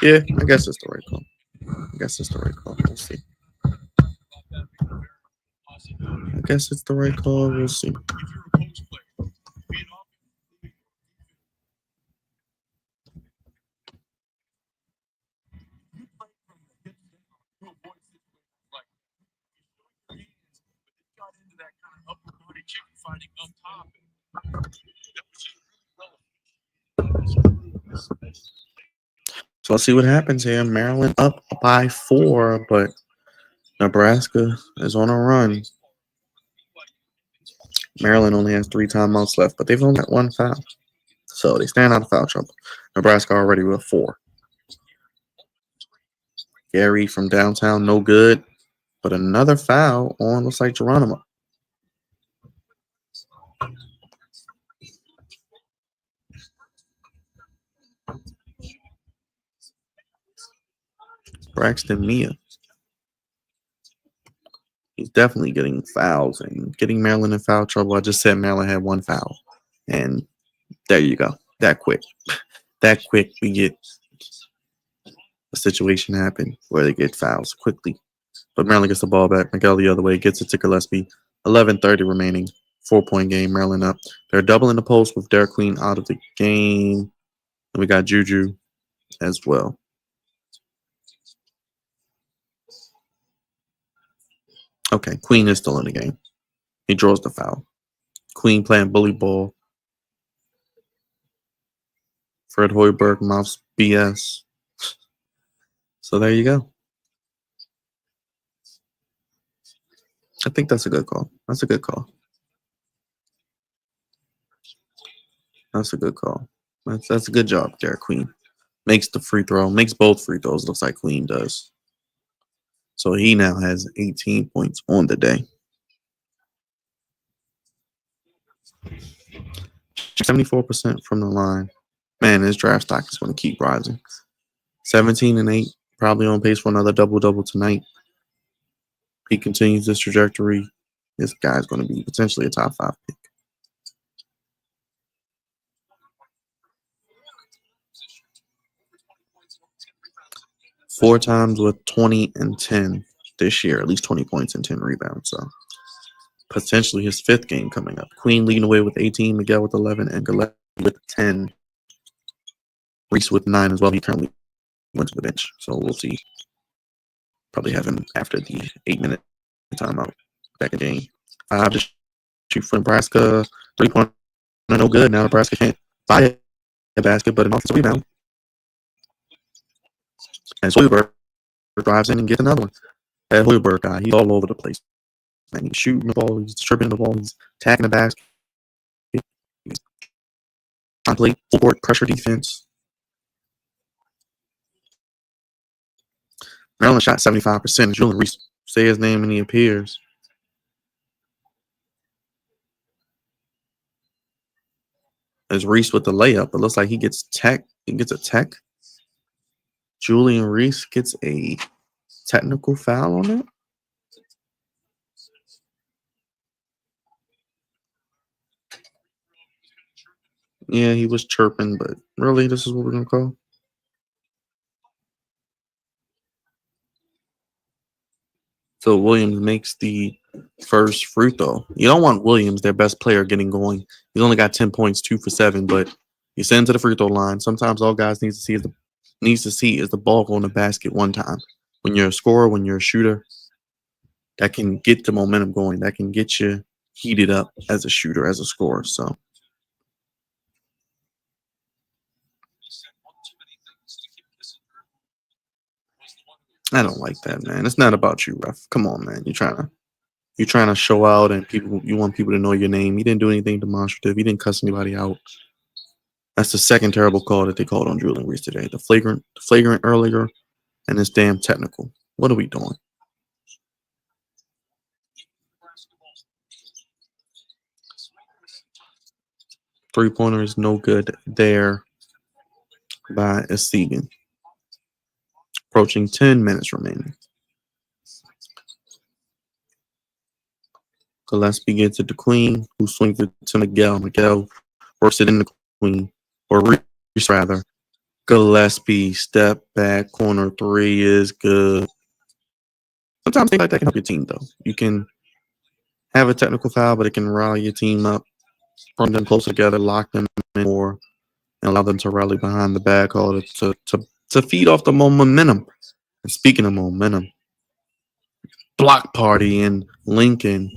Yeah, I guess it's the right call. We'll see. I guess it's the right call. We'll see. So let's see what happens here. Maryland up by 4, but Nebraska is on a run. Maryland only has 3 timeouts left, but they've only got 1 foul. So they stand out of foul trouble. Nebraska already with 4. Gary from downtown, no good. But another foul on, looks like Geronimo. Braxton Mia. He's definitely getting fouls and getting Maryland in foul trouble. I just said Maryland had 1 foul. And there you go. That quick. That quick we get a situation happen where they get fouls quickly. But Maryland gets the ball back. Miguel the other way gets it to Gillespie. 11:30 remaining. 4-point game. Maryland up. They're doubling the post with Derek Queen out of the game. And we got Juju as well. Okay, Queen is still in the game. He draws the foul. Queen playing bully ball. Fred Hoiberg mouths BS. So there you go. I think that's a good call. That's a good call. That's a good call. That's a good job, Derek Queen. Makes the free throw. Makes both free throws. Looks like Queen does. So he now has 18 points on the day. 74% from the line. Man, his draft stock is going to keep rising. 17-8. Probably on pace for another double-double tonight. He continues this trajectory. This guy's going to be potentially a top 5 pick. Four times with 20 and 10 this year, at least 20 points and 10 rebounds. So potentially his 5th game coming up. Queen leading away with 18, Miguel with 11, and Gillespie with 10. Reese with 9 as well. He currently went to the bench, so we'll see. Probably have him after the 8-minute timeout back in game. 5 to shoot for Nebraska. 3-pointer no good. Now Nebraska can't buy a basket, but an offensive rebound. And Hoiberg drives in and gets another one. That Hoiberg guy, he's all over the place. Man, he's shooting the ball, he's tripping the ball, he's attacking the basket. He's trying to play full court pressure defense. Maryland shot 75%. Julian Reese, say his name and he appears. As Reese with the layup, it looks like he gets tech. He gets a tech. Julian Reese gets a technical foul on it. Yeah, he was chirping, but really, this is what we're going to call. So Williams makes the first free throw. You don't want Williams, their best player, getting going. He's only got 10 points, 2 for 7, but you send him to the free throw line. Sometimes all guys need to see is the ball go in the basket one time. When you're a scorer, when you're a shooter, that can get the momentum going. That can get you heated up as a shooter, as a scorer. So I don't like that, man. It's not about you, ref. Come on, man. You're trying to show out, and you want people to know your name. He didn't do anything demonstrative. He didn't cuss anybody out. That's the second terrible call that they called on Julian Reese today. The flagrant earlier, and this damn technical. What are we doing? Three-pointer is no good there by Esteban. Approaching 10 minutes remaining. Gillespie gets it to Queen, who swings it to Miguel. Miguel works it in the Queen, or Reese rather. Gillespie, step back, corner 3 is good. Sometimes things like that can help your team, though. You can have a technical foul, but it can rally your team up, bring them closer together, lock them in more, and allow them to rally behind the back, all to feed off the momentum. And speaking of momentum, block party in Lincoln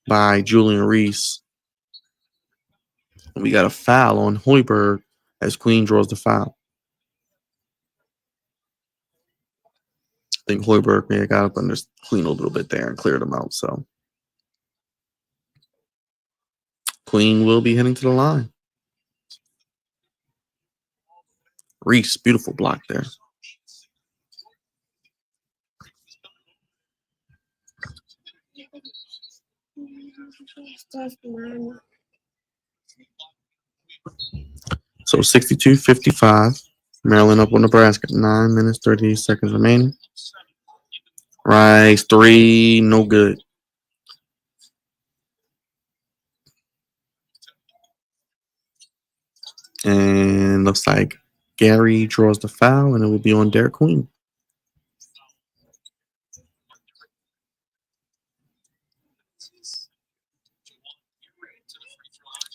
by Julian Reese. We got a foul on Hoiberg as Queen draws the foul. think Hoiberg may have got up under Queen a little bit there and cleared him out. So Queen will be heading to the line. Reese, beautiful block there. So 62-55. Maryland up on Nebraska. 9 minutes, 38 seconds remaining. Rice, 3, no good. And looks like Gary draws the foul, and it will be on Derek Queen.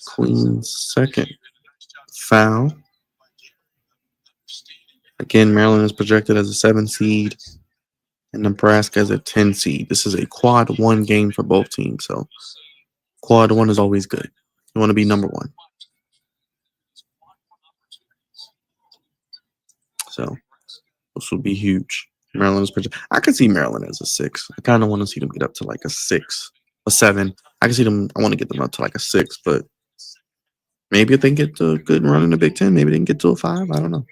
Queen's second foul. Again, Maryland is projected as a 7 seed, and Nebraska as a 10 seed. This is a quad 1 game for both teams, so quad 1 is always good. You want to be number 1. So this will be huge. Maryland is projected. I could see Maryland as a 6. I kind of want to see them get up to like a 6, a 7. I can see them. I want to get them up to like a 6, but maybe if they get to a good run in the Big Ten, maybe they can get to a 5. I don't know.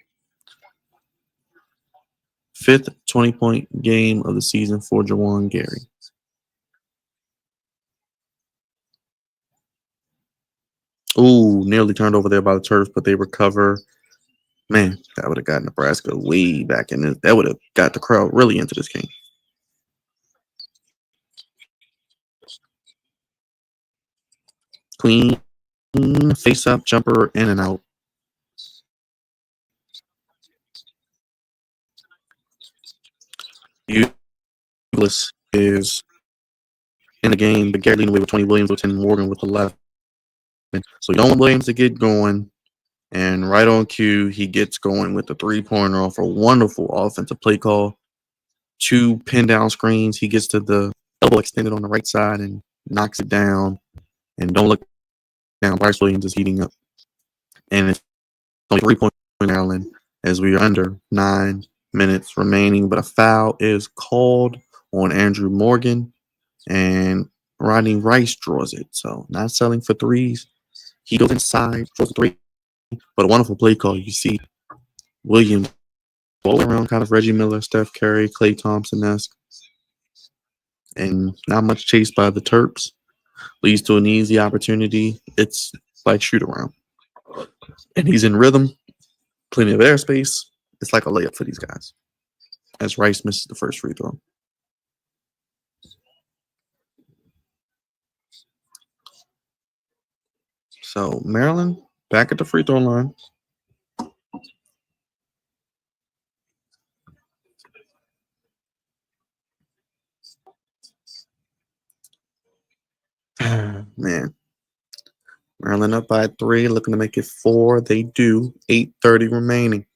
5th 20-point game of the season for Jawan Gary. Ooh, nearly turned over there by the Terps, but they recover. Man, that would have got Nebraska way back in it. That would have got the crowd really into this game. Queen, face-up, jumper, in and out. Useless is in the game, but Gary leading away with 20, Williams with 10, Morgan with 11. So you don't want Williams to get going, and right on cue, he gets going with the 3-pointer off a wonderful offensive play call. 2 pin down screens. He gets to the elbow extended on the right side and knocks it down. And don't look down. Bryce Williams is heating up. And it's only 3 points in Maryland as we are under 9 minutes remaining. But a foul is called on Andrew Morgan. And Rodney Rice draws it. So not selling for threes. He goes inside, draws the 3. But a wonderful play call. You see Williams all around, kind of Reggie Miller, Steph Curry, Klay Thompson-esque. And not much chase by the Terps. Leads to an easy opportunity. It's like shoot around. And he's in rhythm. Plenty of airspace. It's like a layup for these guys. As Rice misses the first free throw. So Maryland back at the free throw line. Man. Maryland up by 3, looking to make it 4. They do. 8:30 remaining.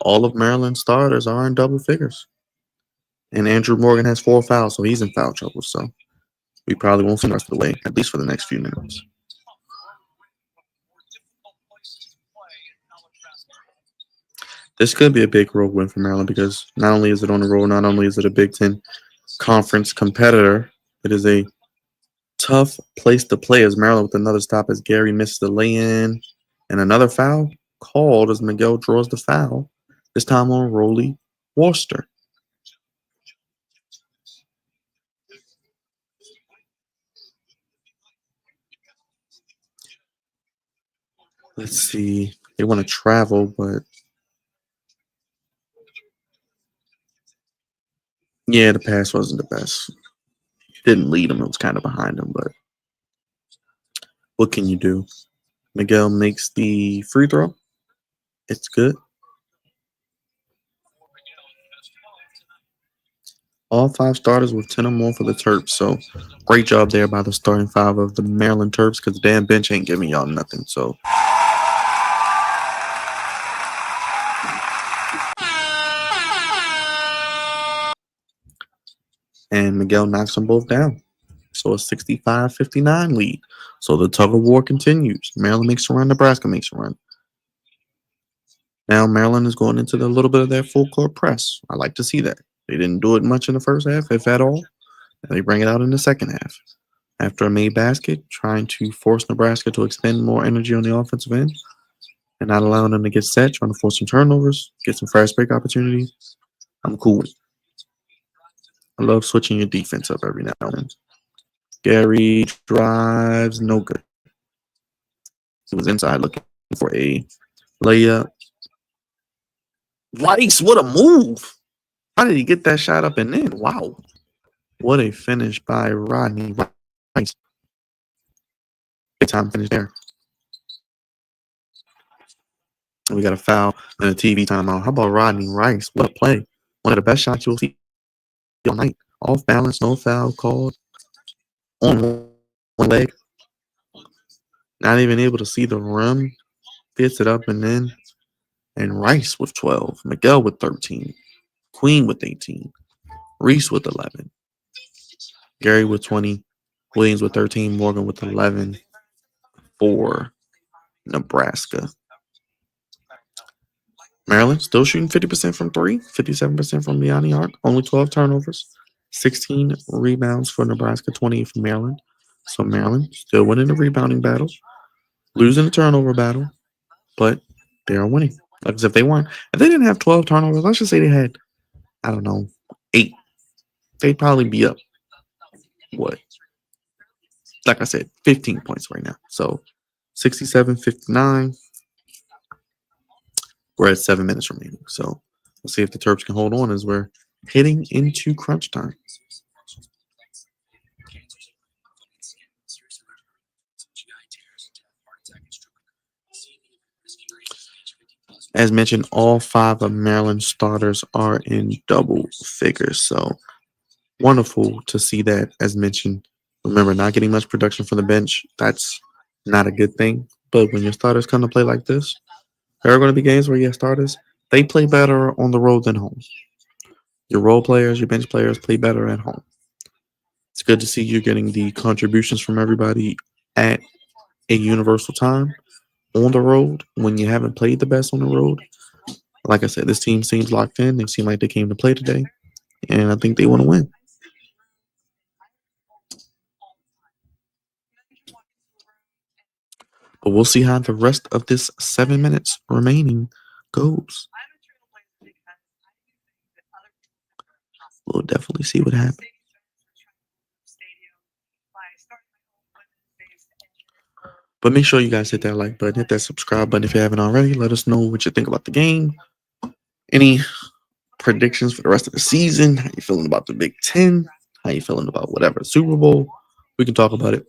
All of Maryland's starters are in double figures. And Andrew Morgan has 4 fouls, so he's in foul trouble. So we probably won't see him the rest of the way, at least for the next few minutes. This could be a big road win for Maryland because not only is it on the road, not only is it a Big Ten conference competitor, it is a tough place to play as Maryland with another stop as Gary misses the lay-in. And another foul called as Miguel draws the foul, this time on Roley Worcester. Let's see. They want to travel, but yeah, the pass wasn't the best. Didn't lead him. It was kind of behind him, but what can you do? Miguel makes the free throw. It's good. All 5 starters with 10 or more for the Terps. So great job there by the starting 5 of the Maryland Terps because the damn bench ain't giving y'all nothing. So and Miguel knocks them both down. So a 65-59 lead. So the tug of war continues. Maryland makes a run. Nebraska makes a run. Now Maryland is going into a little bit of their full court press. I like to see that. They didn't do it much in the first half, if at all. And they bring it out in the second half. After a made basket, trying to force Nebraska to expend more energy on the offensive end and not allowing them to get set, trying to force some turnovers, get some fast break opportunities. I'm cool with it. I love switching your defense up every now and then. Gary drives, no good. He was inside looking for a layup. Rice, what a move! How did he get that shot up and in? Wow. What a finish by Rodney Rice. Big time finish there. And we got a foul and a TV timeout. How about Rodney Rice? What a play. One of the best shots you'll see all night. Off balance, no foul called. On one leg. Not even able to see the rim. Gets it up and in. And Rice with 12. Miguel with 13. Queen with 18. Reese with 11. Gary with 20. Williams with 13. Morgan with 11 for Nebraska. Maryland still shooting 50% from three, 57% from beyond the arc, only 12 turnovers, 16 rebounds for Nebraska, 28 for Maryland. So Maryland still winning the rebounding battle, losing the turnover battle, but they are winning. Like as if they didn't have 12 turnovers, let's just say they had, I don't know, 8. They'd probably be up, what? Like I said, 15 points right now. So 67-59. We're at 7 minutes remaining. So we'll see if the Terps can hold on as we're heading into crunch time. As mentioned, all 5 of Maryland's starters are in double figures. So wonderful to see that, as mentioned. Remember, not getting much production from the bench, that's not a good thing. But when your starters come to play like this, there are going to be games where your starters, they play better on the road than home. Your role players, your bench players play better at home. It's good to see you getting the contributions from everybody at a universal time on the road when you haven't played the best on the road. Like I said, this team seems locked in. They seem like they came to play today, and I think they want to win. But we'll see how the rest of this 7 minutes remaining goes. We'll definitely see what happens. But make sure you guys hit that like button, hit that subscribe button if you haven't already. Let us know what you think about the game. Any predictions for the rest of the season? How you feeling about the Big Ten? How you feeling about whatever Super Bowl? We can talk about it.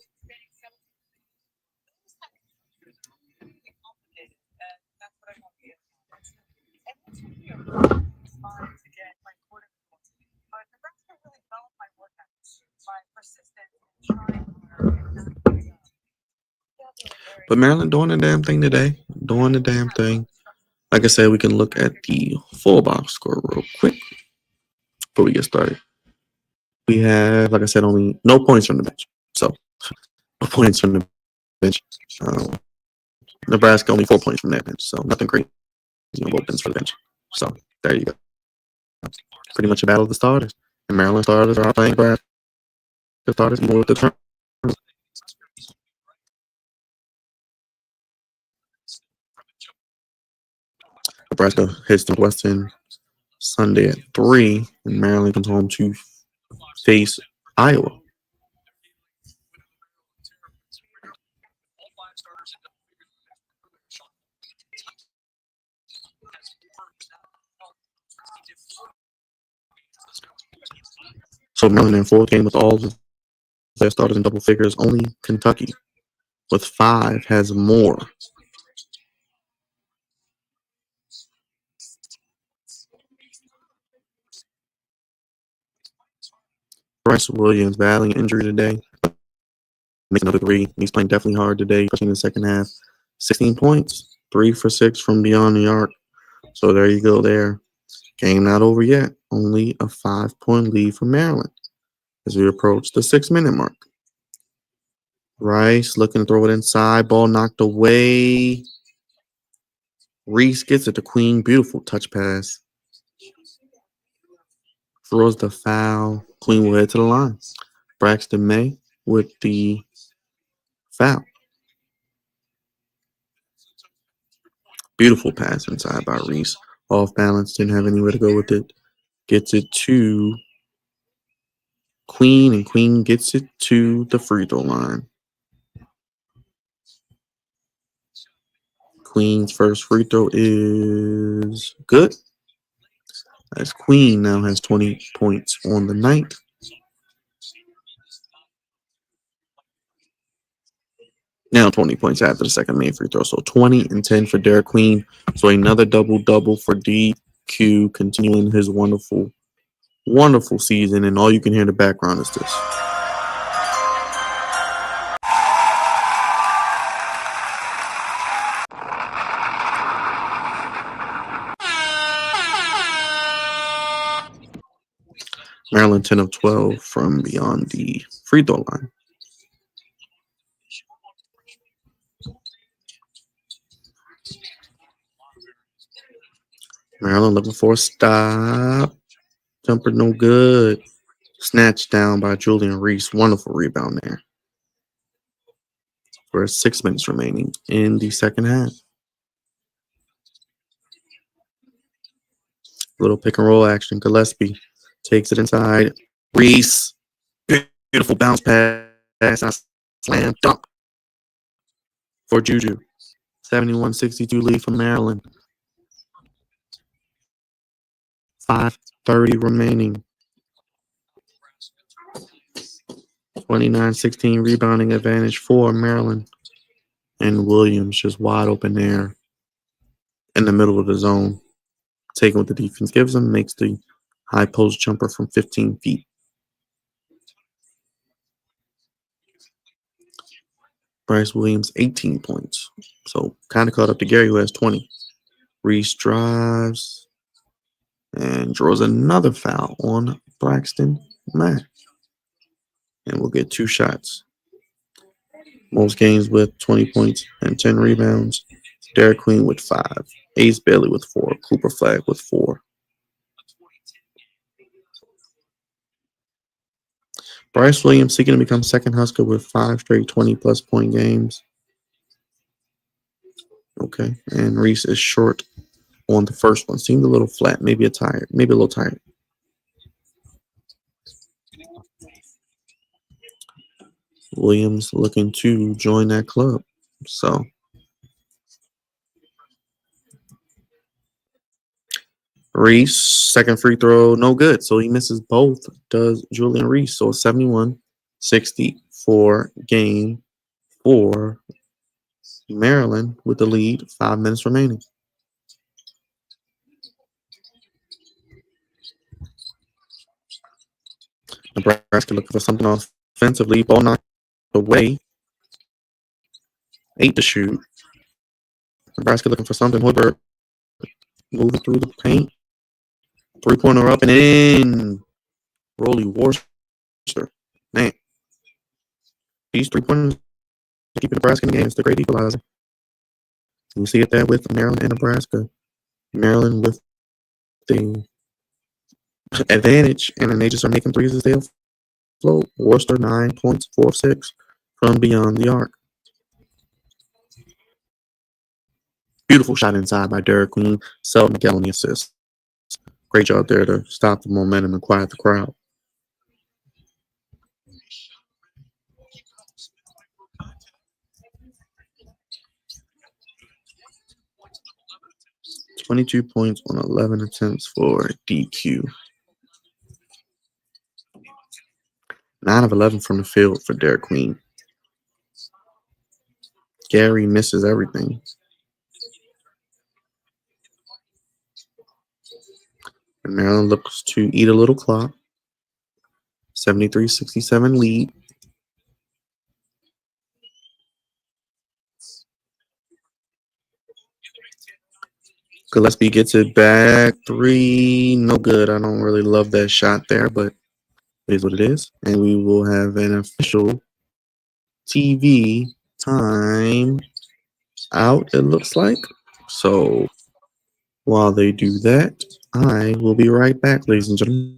But Maryland doing the damn thing today. Doing the damn thing. Like I said, we can look at the full box score real quick before we get started. We have, like I said, only no points from the bench. So, no points from the bench. Nebraska only 4 points from that bench. So, nothing great. Both ends for the bench. So, there you go. Pretty much a battle of the starters. And Maryland starters are playing Nebraska starters more with the turn. Nebraska heads to Northwestern Sunday at 3, and Maryland comes home to face Iowa. So Maryland in 4th game with all of their starters in double figures. Only Kentucky with 5 has more. Bryce Williams battling injury today. Makes another 3. He's playing definitely hard today, especially in the second half. 16 points, 3 for 6 from beyond the arc. So there you go there. Game not over yet. Only a 5-point lead for Maryland as we approach the 6-minute mark. Rice looking to throw it inside. Ball knocked away. Reese gets it to Queen. Beautiful touch pass. Throws the foul. Queen will head to the line. Braxton May with the foul. Beautiful pass inside by Reese. Off balance. Didn't have anywhere to go with it. Gets it to Queen, and Queen gets it to the free throw line. Queen's first free throw is good. As Queen now has 20 points on the night. Now 20 points after the second main free throw. So 20 and 10 for Derek Queen. So another double-double for DQ, continuing his wonderful, wonderful season. And all you can hear in the background is this. Maryland 10 of 12 from beyond the free throw line. Maryland looking for a stop. Jumper no good. Snatched down by Julian Reese. Wonderful rebound there. For 6 minutes remaining in the second half. Little pick and roll action. Gillespie takes it inside. Reese. Beautiful bounce pass. Slam dunk for Juju. 71-62 lead for Maryland. 5:30 remaining. 29-16 rebounding advantage for Maryland. And Williams just wide open there in the middle of the zone. Taking what the defense gives him, makes the high post jumper from 15 feet. Bryce Williams, 18 points. So kind of caught up to Gary, who has 20. Reese drives and draws another foul on Braxton Mack. And we'll get 2 shots. Most games with 20 points and 10 rebounds. Derek Queen with 5. Ace Bailey with 4. Cooper Flagg with 4. Bryce Williams seeking to become second Husker with 5 straight 20-plus point games. Okay, and Reese is short on the first one. Seemed a little flat, maybe a little tired. Williams looking to join that club. So Reese, second free throw, no good. So he misses both, does Julian Reese. So 71-64 game for Maryland with the lead, 5 minutes remaining. Nebraska looking for something offensively. Ball knocked away. 8 to shoot. Nebraska looking for something. Hoiberg moving through the paint. 3-pointer up and in. Rolly Worcester. Man. These 3-pointers keep Nebraska in the game. It's the great equalizer. You see it there with Maryland and Nebraska. Maryland with the advantage, and then they just are making threes as they float. Worcester 9 points, 4 of 6 from beyond the arc. Beautiful shot inside by Derek Queen. Selton Miguel on the assist. Great job there to stop the momentum and quiet the crowd. $22 points on 11 attempts for DQ. 9 of 11 from the field for Derek Queen. Gary misses everything. And Maryland looks to eat a little clock. 73-67 lead. Gillespie gets it back. 3, no good. I don't really love that shot there, but it is what it is. And we will have an official TV time out, it looks like. So While they do that, I will be right back, ladies and gentlemen.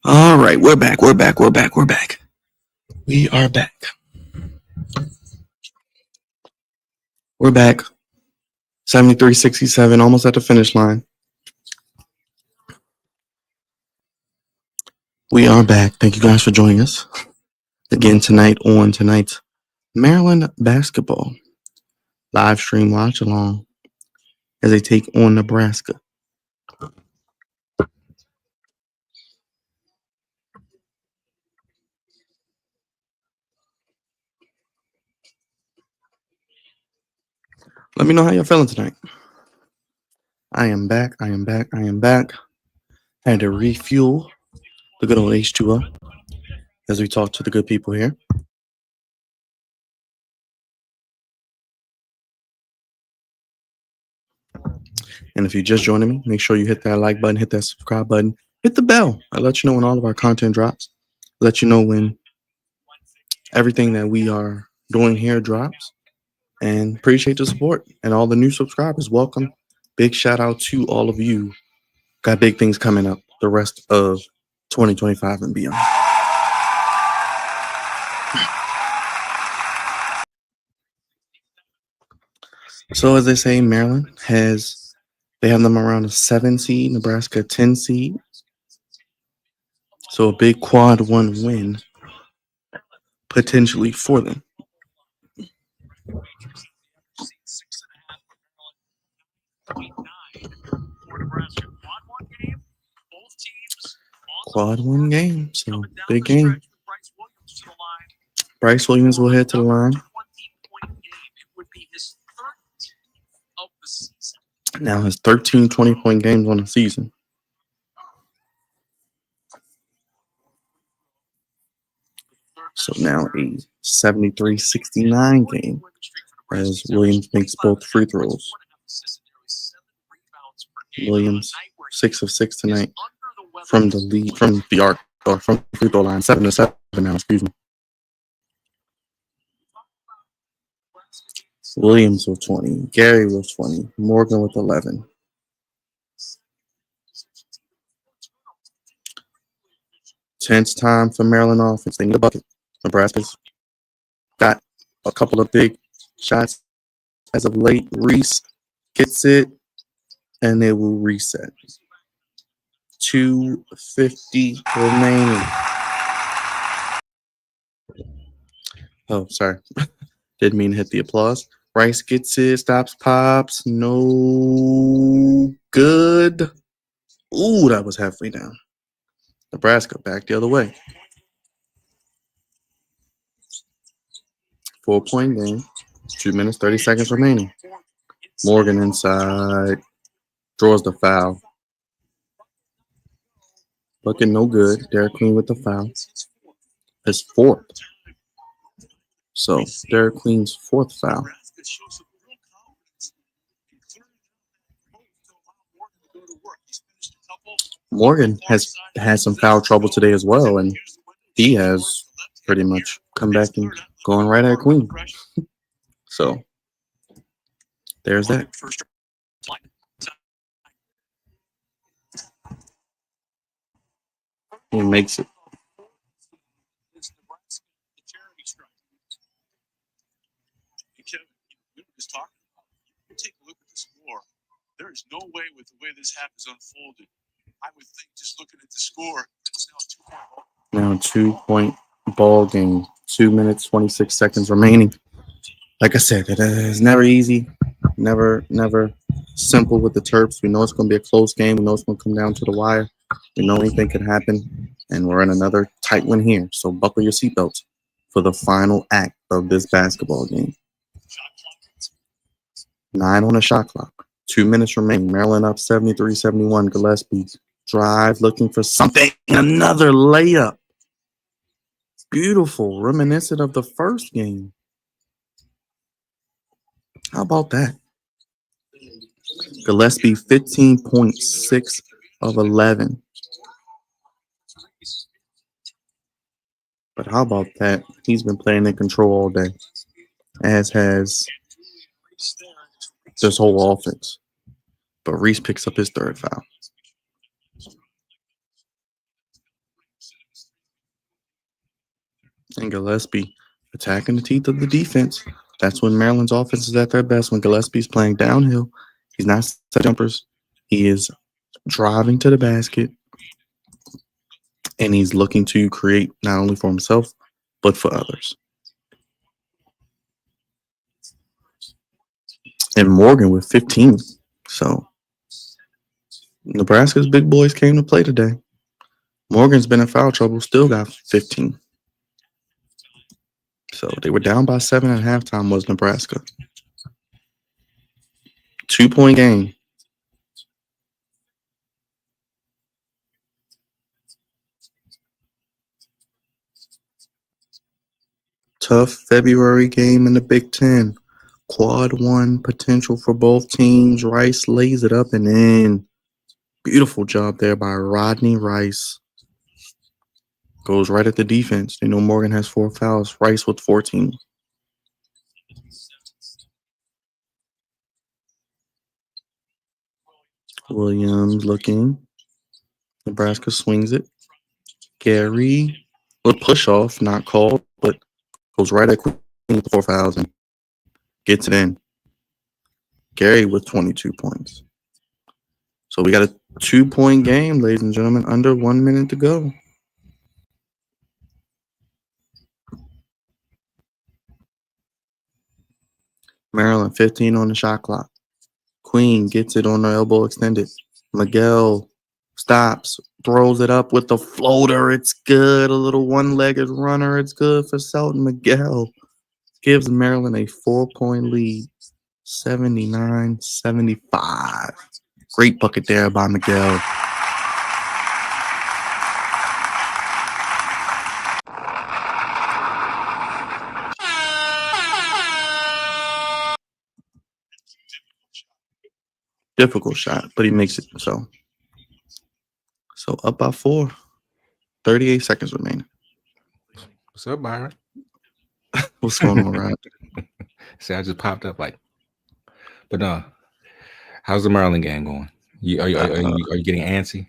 All right, we're back. We are back. We're back. 73-67, almost at the finish line. We are back. Thank you guys for joining us again tonight on tonight's Maryland basketball live stream watch along as they take on Nebraska. Let me know how you're feeling tonight. I am back. I had to refuel the good old H2O as we talk to the good people here. And if you're just joining me, make sure you hit that like button, hit that subscribe button, hit the bell. I'll let you know when all of our content drops. Let you know when everything that we are doing here drops. And appreciate the support. And all the new subscribers, welcome. Big shout out to all of you. Got big things coming up the rest of 2025 and beyond. So as they say, Maryland they have them around a 7 seed, Nebraska a 10 seed. So a big quad 1 win potentially for them. Quad 1 game, so big game. Bryce Williams will head to the line. Now has 13 20-point games on the season. So now a 73-69 game as Williams makes both free throws. Williams 6 of 6 tonight from the arc or from the free throw line, 7-7 now. Excuse me. Williams with 20, Gary with 20, Morgan with 11. Tense time for Maryland offense. They need a bucket. Nebraska's got a couple of big shots as of late. Reese gets it, and they will reset. 2:50 remaining. Oh, sorry. Didn't mean to hit the applause. Rice gets it, stops, pops. No good. Ooh, that was halfway down. Nebraska back the other way. 4-point game. 2 minutes, 30 seconds remaining. Morgan inside. Draws the foul. Bucket no good. Derek Queen with the foul. His fourth. So Derek Queen's fourth foul. Nebraska shows some real confidence in clearing out that post to allow Morgan to go to work. He's finished a couple. Morgan has had some foul trouble today as well, and he has pretty much come back and going right at Queen. So there's that. He makes it. It's Nebraska, the charity strike. And Kevin, we were just talking about it. You take a look at the score. There is no way with the way this half is unfolded. I would think just looking at the score, it's now a 2-point ball. Now 2-point ball game. 2 minutes, 26 seconds remaining. Like I said, it is never easy. Never simple with the Terps. We know it's going to be a close game. We know it's going to come down to the wire. We know anything can happen. And we're in another tight one here. So buckle your seatbelts for the final act of this basketball game. 9 on the shot clock. 2 minutes remaining. Maryland up 73-71. Gillespie drive looking for something. Another layup. Beautiful. Reminiscent of the first game. How about that? Gillespie 15.6 of 11. But how about that? He's been playing in control all day, as has this whole offense. But Reese picks up his third foul. And Gillespie attacking the teeth of the defense. That's when Maryland's offense is at their best. When Gillespie's playing downhill, he's not set jumpers. He is driving to the basket. And he's looking to create not only for himself, but for others. And Morgan with 15. So Nebraska's big boys came to play today. Morgan's been in foul trouble, still got 15. So they were down by 7 at halftime was Nebraska. 2-point game. Tough February game in the Big Ten. Quad 1 potential for both teams. Rice lays it up and in. Beautiful job there by Rodney Rice. Goes right at the defense. They know Morgan has 4 fouls. Rice with 14. Williams looking. Nebraska swings it. Gary, a push off, not called, but goes right at Queen with 4 fouls and gets it in. Gary with 22 points. So we got a 2-point game, ladies and gentlemen, under 1 minute to go. Maryland 15 on the shot clock. Queen gets it on the elbow extended. Miguel stops, throws it up with the floater. It's good. A little one-legged runner. It's good for Selton. Miguel gives Maryland a 4-point lead, 79-75. Great bucket there by Miguel. Difficult shot, but he makes it. So up by 4. 38 seconds remaining. What's up, Byron? What's going on, Rod? See, I just popped up like. But how's the Maryland game going? Are you getting antsy?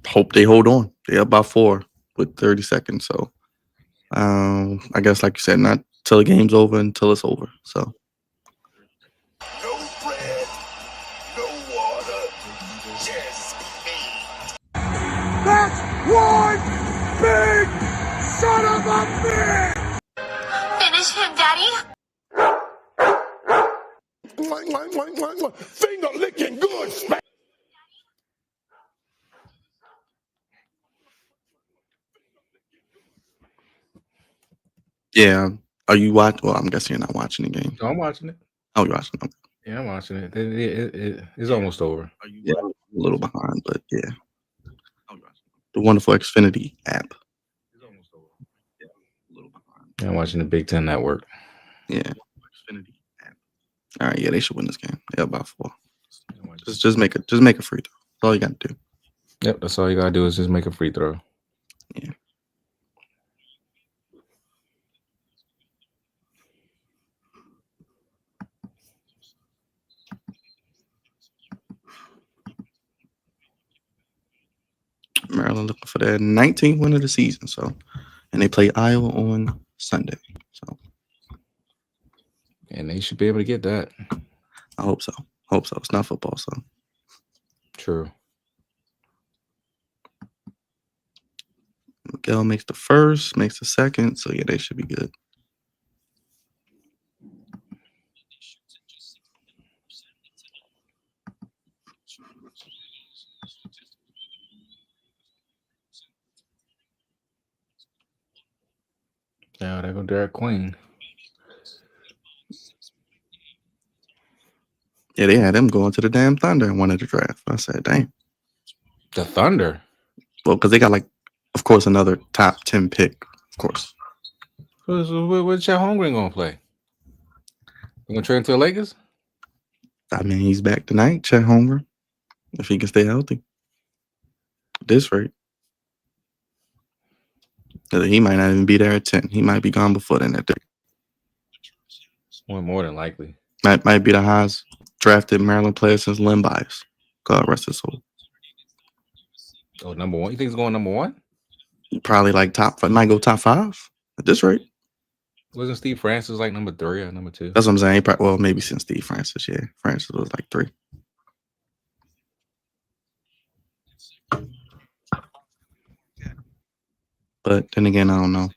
Hope they hold on. They're up by 4 with 30 seconds. So I guess, like you said, not till the game's over until it's over. So. No bread, no water, just meat. That's one big son of a bitch! Finish him, Daddy. Finger licking good, smack. Yeah. Are you watching? Well, I'm guessing you're not watching the game. No, I'm watching it. Oh, you're watching it. Yeah, I'm watching it. It's almost over. Yeah, a little behind, but yeah. The wonderful Xfinity app. It's almost over. Yeah, a little behind. I'm watching the Big Ten Network. Yeah. Xfinity. All right, yeah, they should win this game. Yeah, by 4. Just make a free throw. That's all you gotta do. Yep, that's all you gotta do is just make a free throw. Yeah. Maryland looking for their 19th win of the season. So, and they play Iowa on Sunday. So, and they should be able to get that. I hope so. It's not football, so true. Miguel makes the first, makes the second. So yeah, they should be good. Yeah, there go Derek Queen. Yeah, they had them going to the damn Thunder and wanted to draft. I said, dang. The Thunder? Well, because they got of course, another top 10 pick, of course. What's Chet Holmgren gonna play? You gonna trade him to the Lakers? I mean, he's back tonight, Chet Holmgren, if he can stay healthy. At this rate. He might not even be there at 10. He might be gone before then at 3. More than likely. Might be the highest drafted Maryland player since Lynn Bias. God rest his soul. Oh, number 1? You think he's going number 1? Probably might go top 5 at this rate. Wasn't Steve Francis like number 3 or number 2? That's what I'm saying. Well, maybe since Steve Francis, yeah. Francis was like 3. But then again, I don't know.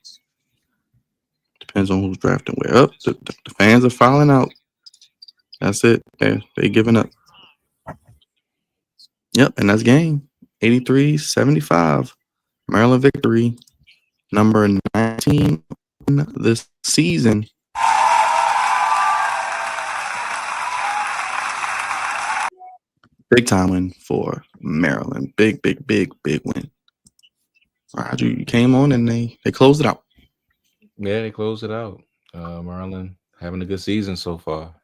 Depends on who's drafting where. Up, the fans are filing out. That's it. They giving up. Yep, and that's game. 83-75. Maryland victory. Number 19 this season. Big time win for Maryland. Big win. Roger, you came on and they closed it out. Yeah, they closed it out. Maryland having a good season so far.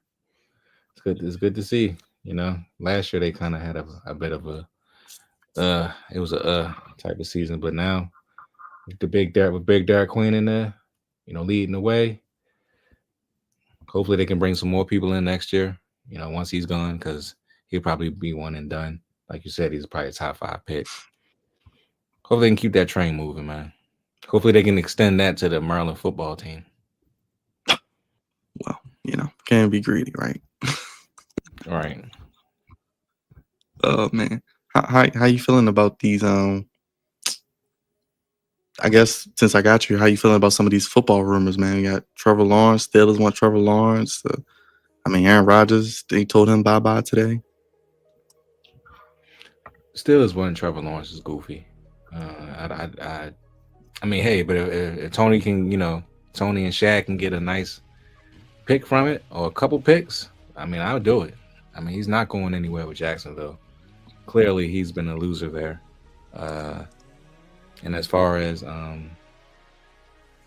It's good to see. You know, last year they kind of had a bit of a it was a type of season, but now with Big Derek Queen in there, you know, leading the way. Hopefully they can bring some more people in next year. You know, once he's gone, because he'll probably be one and done. Like you said, he's probably a top 5 pick. Hopefully they can keep that train moving, man. Hopefully they can extend that to the Maryland football team. Well, you know, can't be greedy, right? All right. Oh man, how you feeling about these? I guess since I got you, how you feeling about some of these football rumors, man? You got Trevor Lawrence. Steelers want Trevor Lawrence. Aaron Rodgers. They told him bye today. Steelers wanting Trevor Lawrence is goofy. I mean, hey, but if Tony can, you know, Tony and Shaq can get a nice pick from it or a couple picks, I mean, I would do it. I mean, he's not going anywhere with Jacksonville. Clearly, he's been a loser there. And as far as what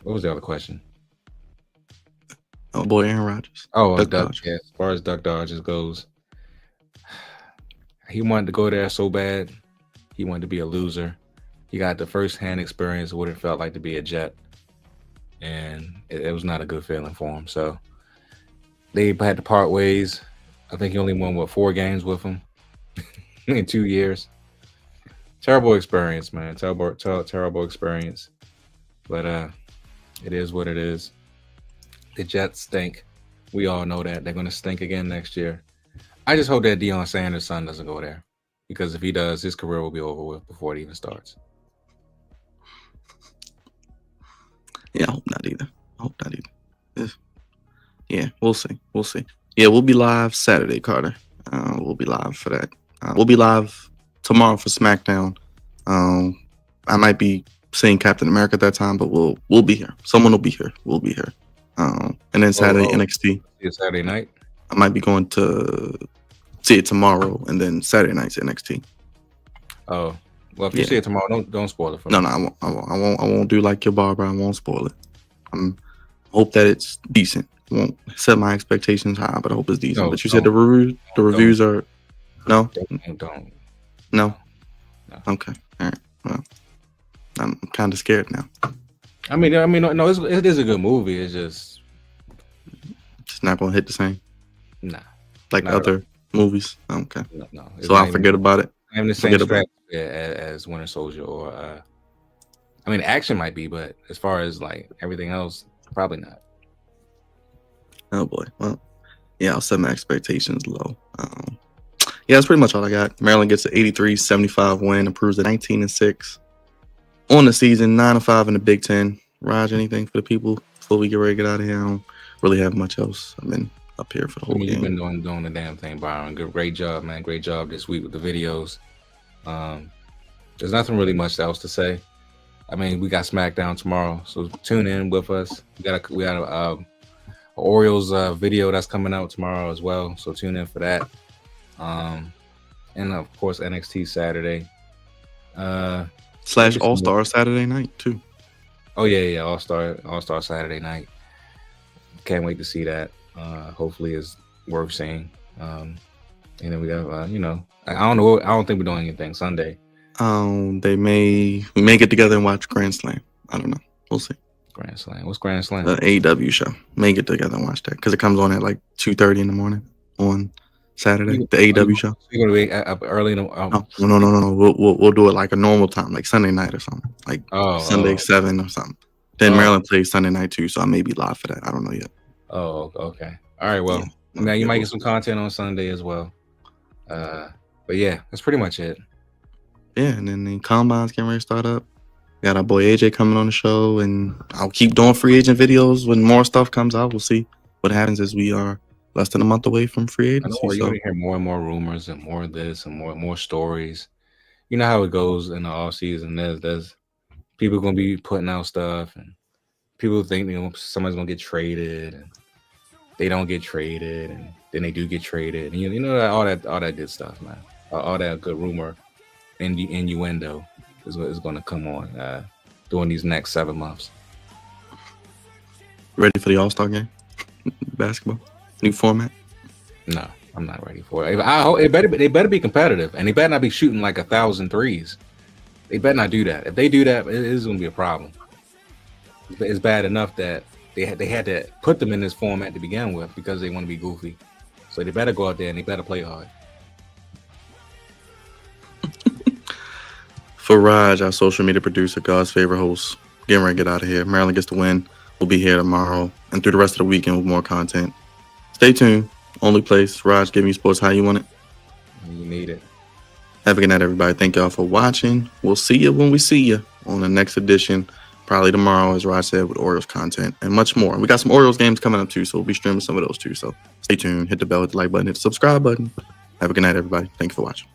was the other question? Oh boy, Aaron Rodgers. Oh, Duck. Yeah, as far as Duck Dodgers goes, he wanted to go there so bad. He wanted to be a loser. He got the first-hand experience of what it felt like to be a Jet, and it was not a good feeling for him. So they had to part ways. I think he only won 4 games with him in 2 years. Terrible experience, man. Terrible experience. But it is what it is. The Jets stink. We all know that. They're going to stink again next year. I just hope that Deion Sanders' son doesn't go there, because if he does, his career will be over with before it even starts. Yeah, I hope not either. Yeah, we'll see. Yeah, we'll be live Saturday, Carter. We'll be live for that. We'll be live tomorrow for SmackDown. I might be seeing Captain America at that time, but we'll be here. Someone will be here. We'll be here. And then Saturday NXT. It's Saturday night. I might be going to see it tomorrow, and then Saturday night's NXT. Oh, well, if you see it tomorrow, don't spoil it for me. No, I won't do like your barber. I won't spoil it. Hope that it's decent. Won't set my expectations high, but I hope it's decent. No, But you said the reviews are no, don't. no. No. Okay, all right. Well, I'm kind of scared now. I mean, no, it is a good movie. It's just Not gonna hit the same like not other movies. Okay, no. so I'll forget about it. Having the same strategy as Winter Soldier or I mean, action might be, but as far as like everything else, probably not. Oh boy. Well, yeah, I'll set my expectations low. Yeah, that's pretty much all I got. Maryland gets an 83-75 win, improves to 19-6 on the season, 9-5 in the Big Ten. Raj, anything for the people before we get ready to get out of here? I don't really have much else. I've been up here for the whole game. You've been doing the damn thing, Byron. Great job, man. Great job this week with the videos. There's nothing really much else to say. I mean, we got SmackDown tomorrow, so tune in with us. We got a Orioles video that's coming out tomorrow as well, so tune in for that. And of course NXT Saturday. / All-Star Saturday night too. Oh yeah, All-Star Saturday night. Can't wait to see that. Hopefully it's worth seeing. And then we got I don't know. I don't think we're doing anything Sunday. We may get together and watch Grand Slam. I don't know. We'll see. Grand Slam. What's Grand Slam? The AEW show. May get together and watch that because it comes on at like 2:30 in the morning on Saturday. The AEW show. You're gonna be up early in the No. We'll do it like a normal time, like Sunday night or something, like Sunday 7 or something. Then Maryland plays Sunday night too, so I may be live for that. I don't know yet. Oh, okay. All right. Well, now you might get some content on Sunday as well. But yeah, that's pretty much it. Yeah, and then the combines getting ready to start up. We got our boy AJ coming on the show, and I'll keep doing free agent videos when more stuff comes out. We'll see what happens as we are less than a month away from free agency. You're going to hear more and more rumors and more of this and more stories. You know how it goes in the off season. There's people going to be putting out stuff, and people think somebody's going to get traded, and they don't get traded, and then they do get traded. And you know all that good stuff, man. All that good rumor and the innuendo is what is going to come on during these next 7 months. Ready for the All-Star game? Basketball? New format? No, I'm not ready for it. They better be competitive, and they better not be shooting like 1,000 threes. They better not do that. If they do that, it is going to be a problem. It's bad enough that they had to put them in this format to begin with because they want to be goofy. So they better go out there and they better play hard. For Raj, our social media producer, God's favorite host, getting ready to get out of here. Maryland gets the win. We'll be here tomorrow and through the rest of the weekend with more content. Stay tuned. Only place. Raj, give me sports how you want it. You need it. Have a good night, everybody. Thank y'all for watching. We'll see you when we see you on the next edition. Probably tomorrow, as Raj said, with Orioles content and much more. We got some Orioles games coming up too, so we'll be streaming some of those too. So stay tuned. Hit the bell, hit the like button, hit the subscribe button. Have a good night, everybody. Thank you for watching.